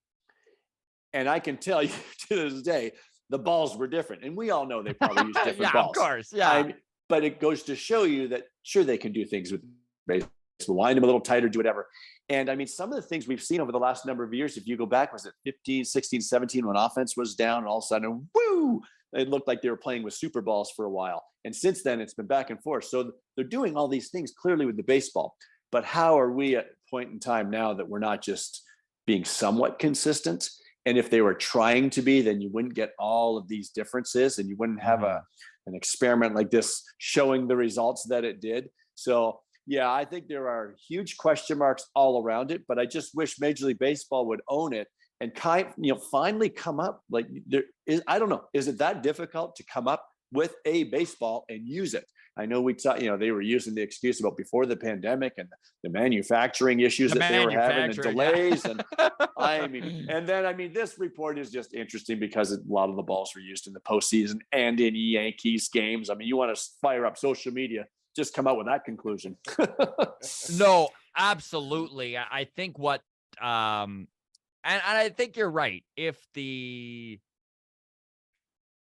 And I can tell you to this day, the balls were different, and we all know they probably use different balls. Of course, yeah. But it goes to show you that, sure, they can do things with baseball, wind them a little tighter, do whatever. And I mean, some of the things we've seen over the last number of years, if you go back, was it 15, 16, 17, when offense was down, and all of a sudden, woo, it looked like they were playing with super balls for a while. And since then, it's been back and forth. So they're doing all these things clearly with the baseball. But how are we at a point in time now that we're not just being somewhat consistent? And if they were trying to be, then you wouldn't get all of these differences, and you wouldn't have an experiment like this showing the results that it did. So yeah, I think there are huge question marks all around it, but I just wish Major League Baseball would own it and finally come up. Like, I don't know, is it that difficult to come up with a baseball and use it? I know we thought, they were using the excuse about before the pandemic and the manufacturing issues that they were having and delays. And and then this report is just interesting because a lot of the balls were used in the postseason and in Yankees games. I mean, you want to fire up social media, just come out with that conclusion. No, absolutely. I think what And I think you're right. If the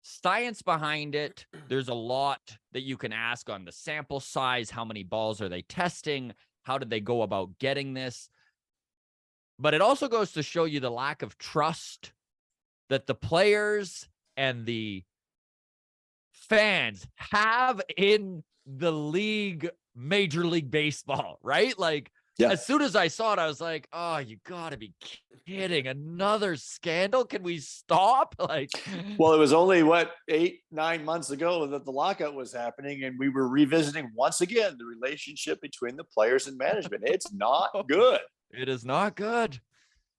science behind it, there's a lot that you can ask on the sample size. How many balls are they testing? How did they go about getting this? But it also goes to show you the lack of trust that the players and the fans have in the league, Major League Baseball, right? Like, as soon as I saw it, I was like, oh, you gotta be kidding. Another scandal? Can we stop? Like, well, it was only 8-9 months ago that the lockout was happening, and we were revisiting once again the relationship between the players and management. It's not good. It is not good.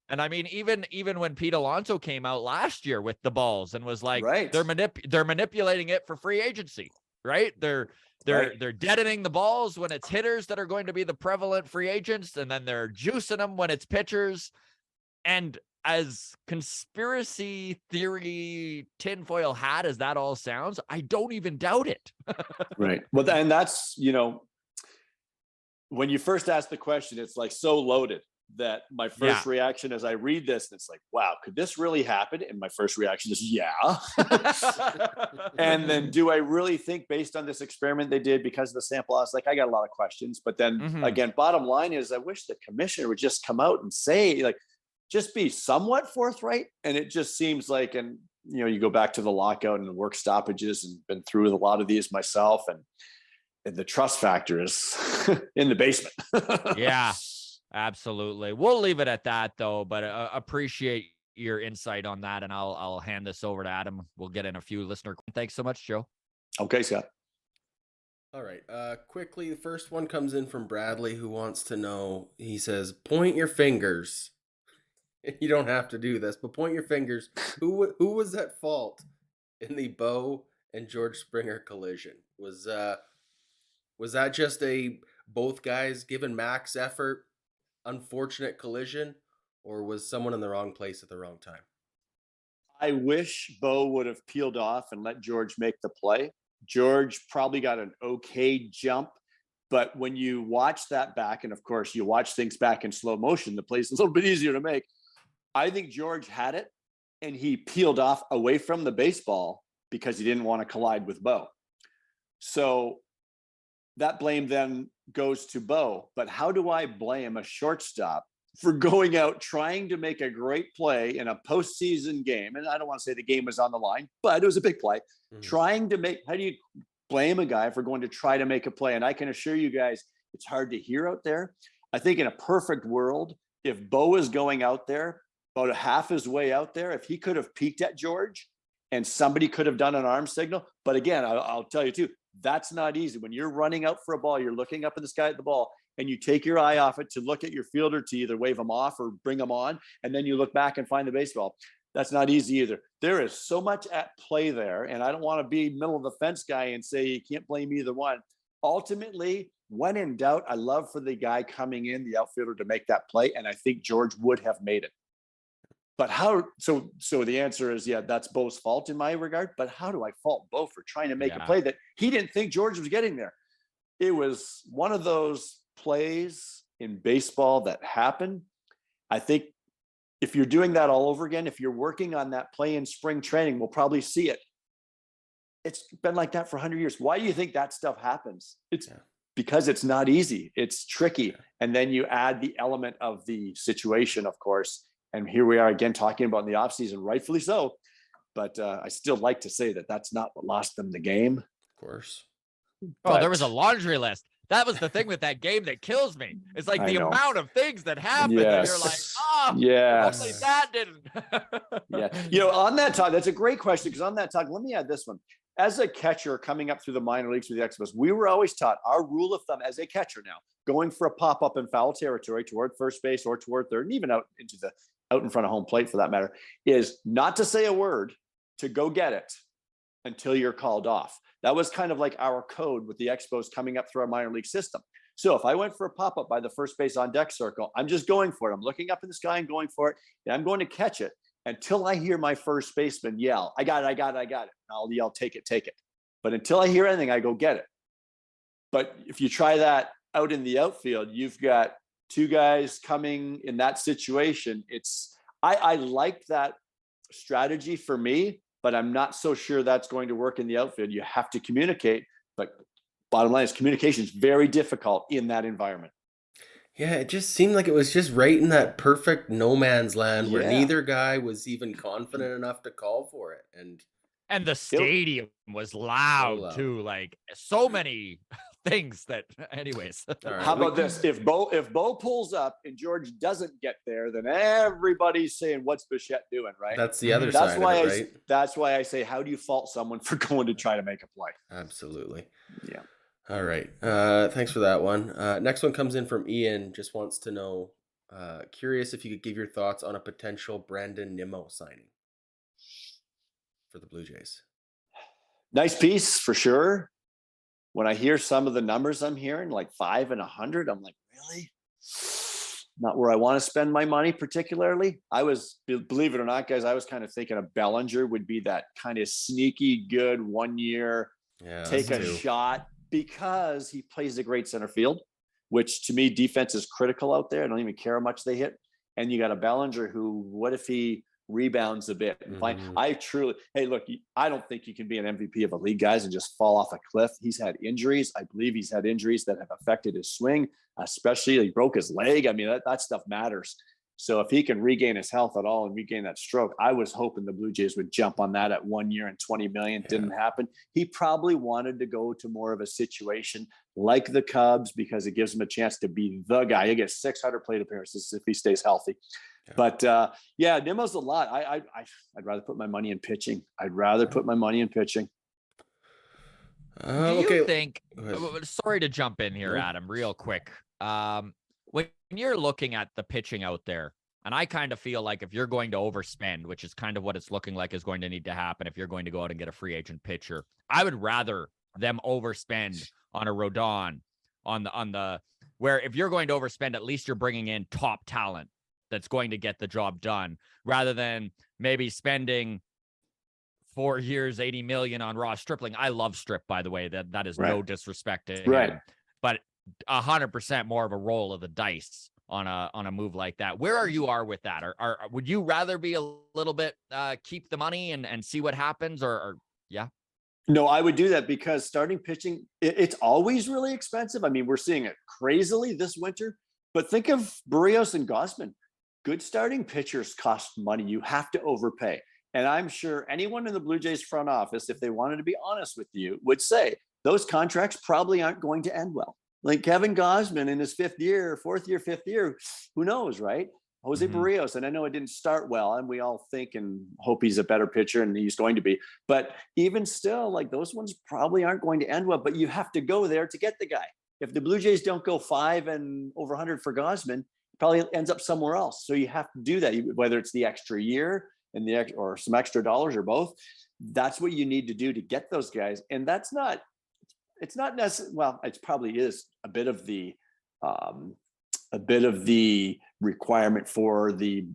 And I mean, even when Pete Alonso came out last year with the balls and was like, they're manipulating it for free agency, right? They're deadening the balls when it's hitters that are going to be the prevalent free agents, and then they're juicing them when it's pitchers. And as conspiracy theory tinfoil hat as that all sounds, I don't even doubt it. Right. Well, and that's, when you first ask the question, it's like so loaded that my first reaction as I read this, and it's like, wow, could this really happen? And my first reaction is, yeah. And then do I really think, based on this experiment they did, because of the sample, I was like, I got a lot of questions. But then again, bottom line is, I wish the commissioner would just come out and say, like, just be somewhat forthright. And it just seems like, and you go back to the lockout and the work stoppages, and been through a lot of these myself, and the trust factor is in the basement. Yeah. Absolutely. We'll leave it at that, though, but appreciate your insight on that, and I'll hand this over to Adam. We'll get in a few listener. Thanks so much, Joe. Okay, Scott. All right. Quickly, the first one comes in from Bradley, who wants to know, he says, point your fingers. You don't have to do this, but point your fingers. Who was at fault in the Bo and George Springer collision? Was that just a both guys giving max effort, unfortunate collision, or was someone in the wrong place at the wrong time? I wish Bo would have peeled off and let George make the play. George probably got an okay jump, but when you watch that back, and of course you watch things back in slow motion, the play's a little bit easier to make. I think George had it, and he peeled off away from the baseball because he didn't want to collide with Bo. So that blame then goes to Bo. But how do I blame a shortstop for going out trying to make a great play in a postseason game? And I don't want to say the game was on the line, but it was a big play. Trying to make, how do you blame a guy for going to try to make a play? And I can assure you guys, it's hard to hear out there. I think in a perfect world, if Bo is going out there, about a half his way out there, if he could have peeked at George and somebody could have done an arm signal. But again, I'll tell you too, that's not easy. When you're running out for a ball, you're looking up in the sky at the ball, and you take your eye off it to look at your fielder to either wave them off or bring them on, and then you look back and find the baseball. That's not easy either. There is so much at play there, and I don't want to be middle of the fence guy and say you can't blame either one. Ultimately, when in doubt, I love for the guy coming in, the outfielder, to make that play, and I think George would have made it. But how? So the answer is, yeah, that's Bo's fault in my regard. But how do I fault Bo for trying to make a play that he didn't think George was getting there? It was one of those plays in baseball that happen. I think if you're doing that all over again, if you're working on that play in spring training, we'll probably see it. It's been like that for 100 years. Why do you think that stuff happens? It's because it's not easy. It's tricky. And then you add the element of the situation, of course. And here we are again talking about in the offseason, rightfully so. But I still like to say that that's not what lost them the game. Of course. Oh, there was a laundry list. That was the thing with that game that kills me. It's like the amount of things that happen. And you're like, hopefully that didn't. On that talk, that's a great question, because on that talk, let me add this one. As a catcher coming up through the minor leagues with the Expos, we were always taught, our rule of thumb as a catcher now, going for a pop-up in foul territory toward first base or toward third, and even out in front of home plate for that matter, is not to say a word, to go get it until you're called off. That was kind of like our code with the Expos coming up through our minor league system. So if I went for a pop-up by the first base on deck circle, I'm just going for it. I'm looking up in the sky and going for it, and I'm going to catch it until I hear my first baseman yell, I got it, I got it, I got it. And I'll yell, take it, take it. But until I hear anything, I go get it. But if you try that out in the outfield, you've got two guys coming in that situation. I like that strategy for me, but I'm not so sure that's going to work in the outfield. You have to communicate, but bottom line is communication is very difficult in that environment. Yeah, it just seemed like it was just right in that perfect no man's land where Yeah. neither guy was even confident enough to call for it. And the stadium was loud loud. too, like so many things that anyways. All right, How about this? If Bo pulls up and George doesn't get there, then everybody's saying, what's Bichette doing, right? That's the other That's side why of it, right? that's why I say, how do you fault someone for going to try to make a play? Absolutely. Yeah. All right. Thanks for that one. Next one comes in from Ian. Just wants to know, curious if you could give your thoughts on a potential Brandon Nimmo signing for the Blue Jays. Nice piece for sure. When I hear some of the numbers I'm hearing, like 5 and 100, I'm like, really? Not where I want to spend my money particularly. Believe it or not, guys, I was kind of thinking a Bellinger would be that kind of sneaky good 1 year, take a shot, because he plays a great center field, which to me, defense is critical out there. I don't even care how much they hit. And you got a Bellinger who, what if he rebounds a bit and hey, look, I don't think you can be an MVP of a league, guys, and just fall off a cliff. He's had injuries. I believe he's had injuries that have affected his swing, especially he broke his leg. I mean, that stuff matters. So if he can regain his health at all and regain that stroke, I was hoping the Blue Jays would jump on that at 1 year and $20 million. Didn't happen. He probably wanted to go to more of a situation like the Cubs because it gives him a chance to be the guy. He gets 600 plate appearances if he stays healthy. Yeah. But Nimmo's a lot. I'd rather put my money in pitching. Do you think? Sorry to jump in here, Adam, real quick. When you're looking at the pitching out there, and I kind of feel like if you're going to overspend, which is kind of what it's looking like is going to need to happen if you're going to go out and get a free agent pitcher, I would rather them overspend on a Rodon on the where if you're going to overspend, at least you're bringing in top talent that's going to get the job done, rather than maybe spending 4 years, $80 million on Ross Stripling. I love Strip, by the way. That is no disrespect to him, but 100% more of a roll of the dice on a move like that. Where you are with that? Or would you rather be a little bit keep the money and see what happens? Or yeah? No, I would do that because starting pitching, it's always really expensive. I mean, we're seeing it crazily this winter. But think of Berrios and Gausman. Good starting pitchers cost money. You have to overpay. And I'm sure anyone in the Blue Jays front office, if they wanted to be honest with you, would say those contracts probably aren't going to end well. Like Kevin Gausman in his fifth year, who knows, right? Jose Berrios, and I know it didn't start well, and we all think and hope he's a better pitcher, and he's going to be. But even still, like those ones probably aren't going to end well, but you have to go there to get the guy. If the Blue Jays don't go 5 and over 100 for Gausman, probably ends up somewhere else. So you have to do that, whether it's the extra year and or some extra dollars or both. That's what you need to do to get those guys. And it's not necessarily, well, it probably is a bit of the requirement for the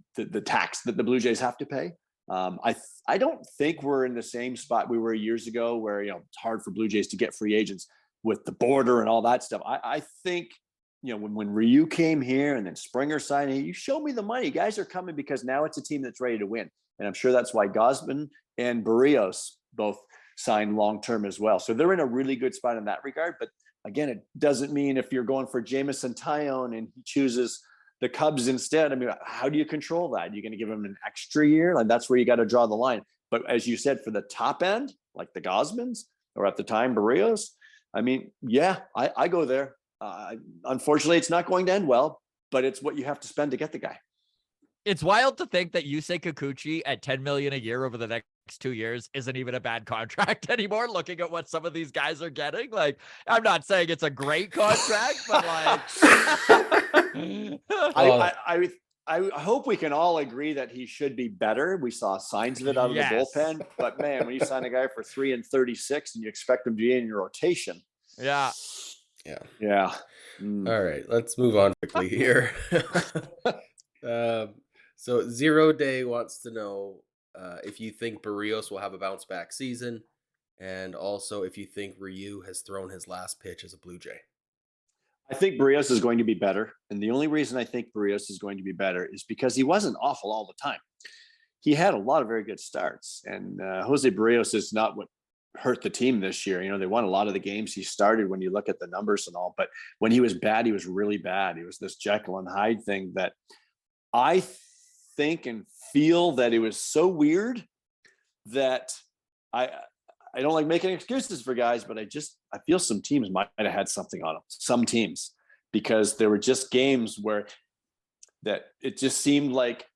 tax that the Blue Jays have to pay. I don't think we're in the same spot we were years ago where, it's hard for Blue Jays to get free agents with the border and all that stuff. I think, when Ryu came here and then Springer signed, you show me the money. Guys are coming because now it's a team that's ready to win. And I'm sure that's why Gausman and Berrios both signed long-term as well. So they're in a really good spot in that regard. But again, it doesn't mean if you're going for Jameson Taillon and he chooses the Cubs instead, I mean, how do you control that? You're going to give him an extra year? Like that's where you got to draw the line. But as you said, for the top end, like the Gausmans or at the time Berrios, I mean, yeah, I go there. Unfortunately, it's not going to end well, but it's what you have to spend to get the guy. It's wild to think that Yusei Kikuchi at $10 million a year over the next 2 years isn't even a bad contract anymore. Looking at what some of these guys are getting, like, I'm not saying it's a great contract, but like, I hope we can all agree that he should be better. We saw signs of it out of the bullpen, but man, when you sign a guy for 3 and 36 and you expect him to be in your rotation, yeah. All right, let's move on quickly here. So Zero Day wants to know if you think Berrios will have a bounce back season, and also if you think Ryu has thrown his last pitch as a Blue Jay. I think Berrios is going to be better. And the only reason I think Berrios is going to be better is because he wasn't awful all the time. He had a lot of very good starts. And Jose Berrios is not what hurt the team this year. You know, they won a lot of the games he started when you look at the numbers and all. But when he was bad, he was really bad. He was this Jekyll and Hyde thing that I think and feel that it was so weird that I don't like making excuses for guys, but I feel some teams might have had something on them. Some teams, because there were just games where that it just seemed like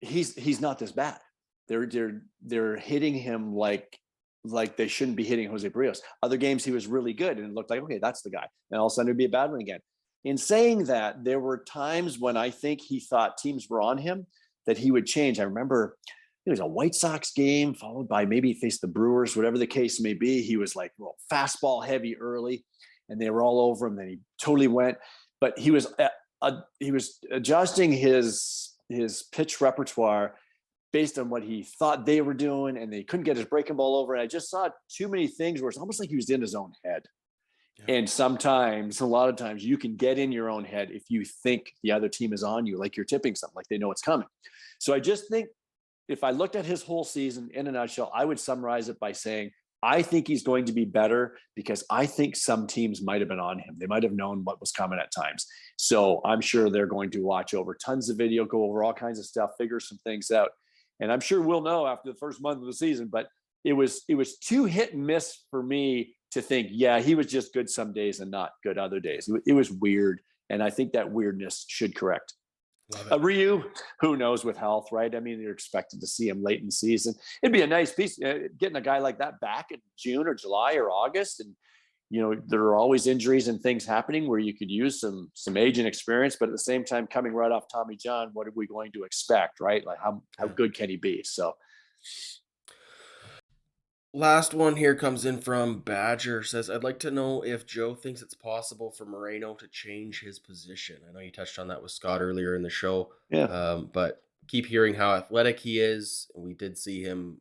he's not this bad. They're hitting him like they shouldn't be hitting Jose Berrios. Other games he was really good and it looked like, okay, that's the guy. And all of a sudden it'd be a bad one again. In saying that, there were times when I think he thought teams were on him that he would change. I remember it was a White Sox game followed by maybe he faced the Brewers, whatever the case may be. He was like, well, fastball heavy early and they were all over him. Then he totally went, but he was adjusting his pitch repertoire based on what he thought they were doing, and they couldn't get his breaking ball over. And I just saw too many things where it's almost like he was in his own head. Yeah. And sometimes, a lot of times, you can get in your own head if you think the other team is on you, like you're tipping something, like they know it's coming. So I just think if I looked at his whole season in a nutshell, I would summarize it by saying, I think he's going to be better because I think some teams might have been on him. They might have known what was coming at times. So I'm sure they're going to watch over tons of video, go over all kinds of stuff, figure some things out. And I'm sure we'll know after the first month of the season, but it was too hit and miss for me to think, yeah, he was just good some days and not good other days. It was weird. And I think that weirdness should correct. Ryu, who knows with health, right? I mean, you're expected to see him late in the season. It'd be a nice piece getting a guy like that back in June or July or August. And, you know, there are always injuries and things happening where you could use some age and experience, but at the same time, coming right off Tommy John, what are we going to expect, right? Like how good can he be? So. Last one here comes in from Badger. Says, I'd like to know if Joe thinks it's possible for Moreno to change his position. I know you touched on that with Scott earlier in the show. Yeah. But keep hearing how athletic he is. We did see him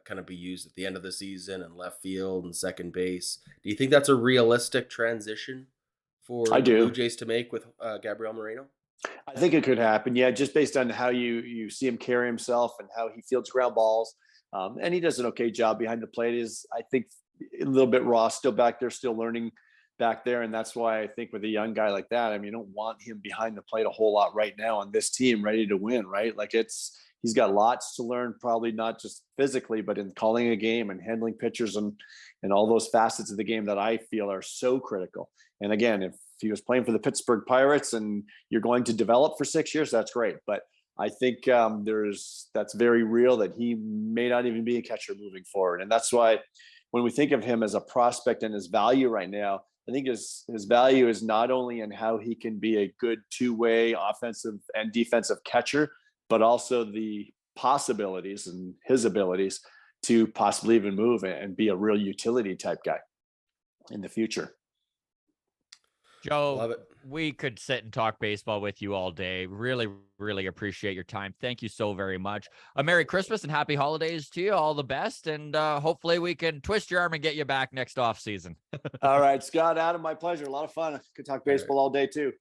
kind of be used at the end of the season in left field and second base. Do you think that's a realistic transition for the Blue Jays to make with Gabriel Moreno? I think it could happen. Yeah, just based on how you see him carry himself and how he fields ground balls. And he does an okay job behind the plate. Is I think a little bit raw, still back there, still learning back there. And that's why I think with a young guy like that, I mean, you don't want him behind the plate a whole lot right now on this team ready to win, right? Like he's got lots to learn, probably not just physically, but in calling a game and handling pitchers and all those facets of the game that I feel are so critical. And again, if he was playing for the Pittsburgh Pirates and you're going to develop for 6 years, that's great. But I think that's very real that he may not even be a catcher moving forward. And that's why when we think of him as a prospect and his value right now, I think his value is not only in how he can be a good two-way offensive and defensive catcher, but also the possibilities and his abilities to possibly even move and be a real utility type guy in the future. Joe, we could sit and talk baseball with you all day. Really, really appreciate your time. Thank you so very much. A Merry Christmas and Happy Holidays to you. All the best. And hopefully we can twist your arm and get you back next off season. All right, Scott, Adam, my pleasure. A lot of fun. Could talk baseball all day too.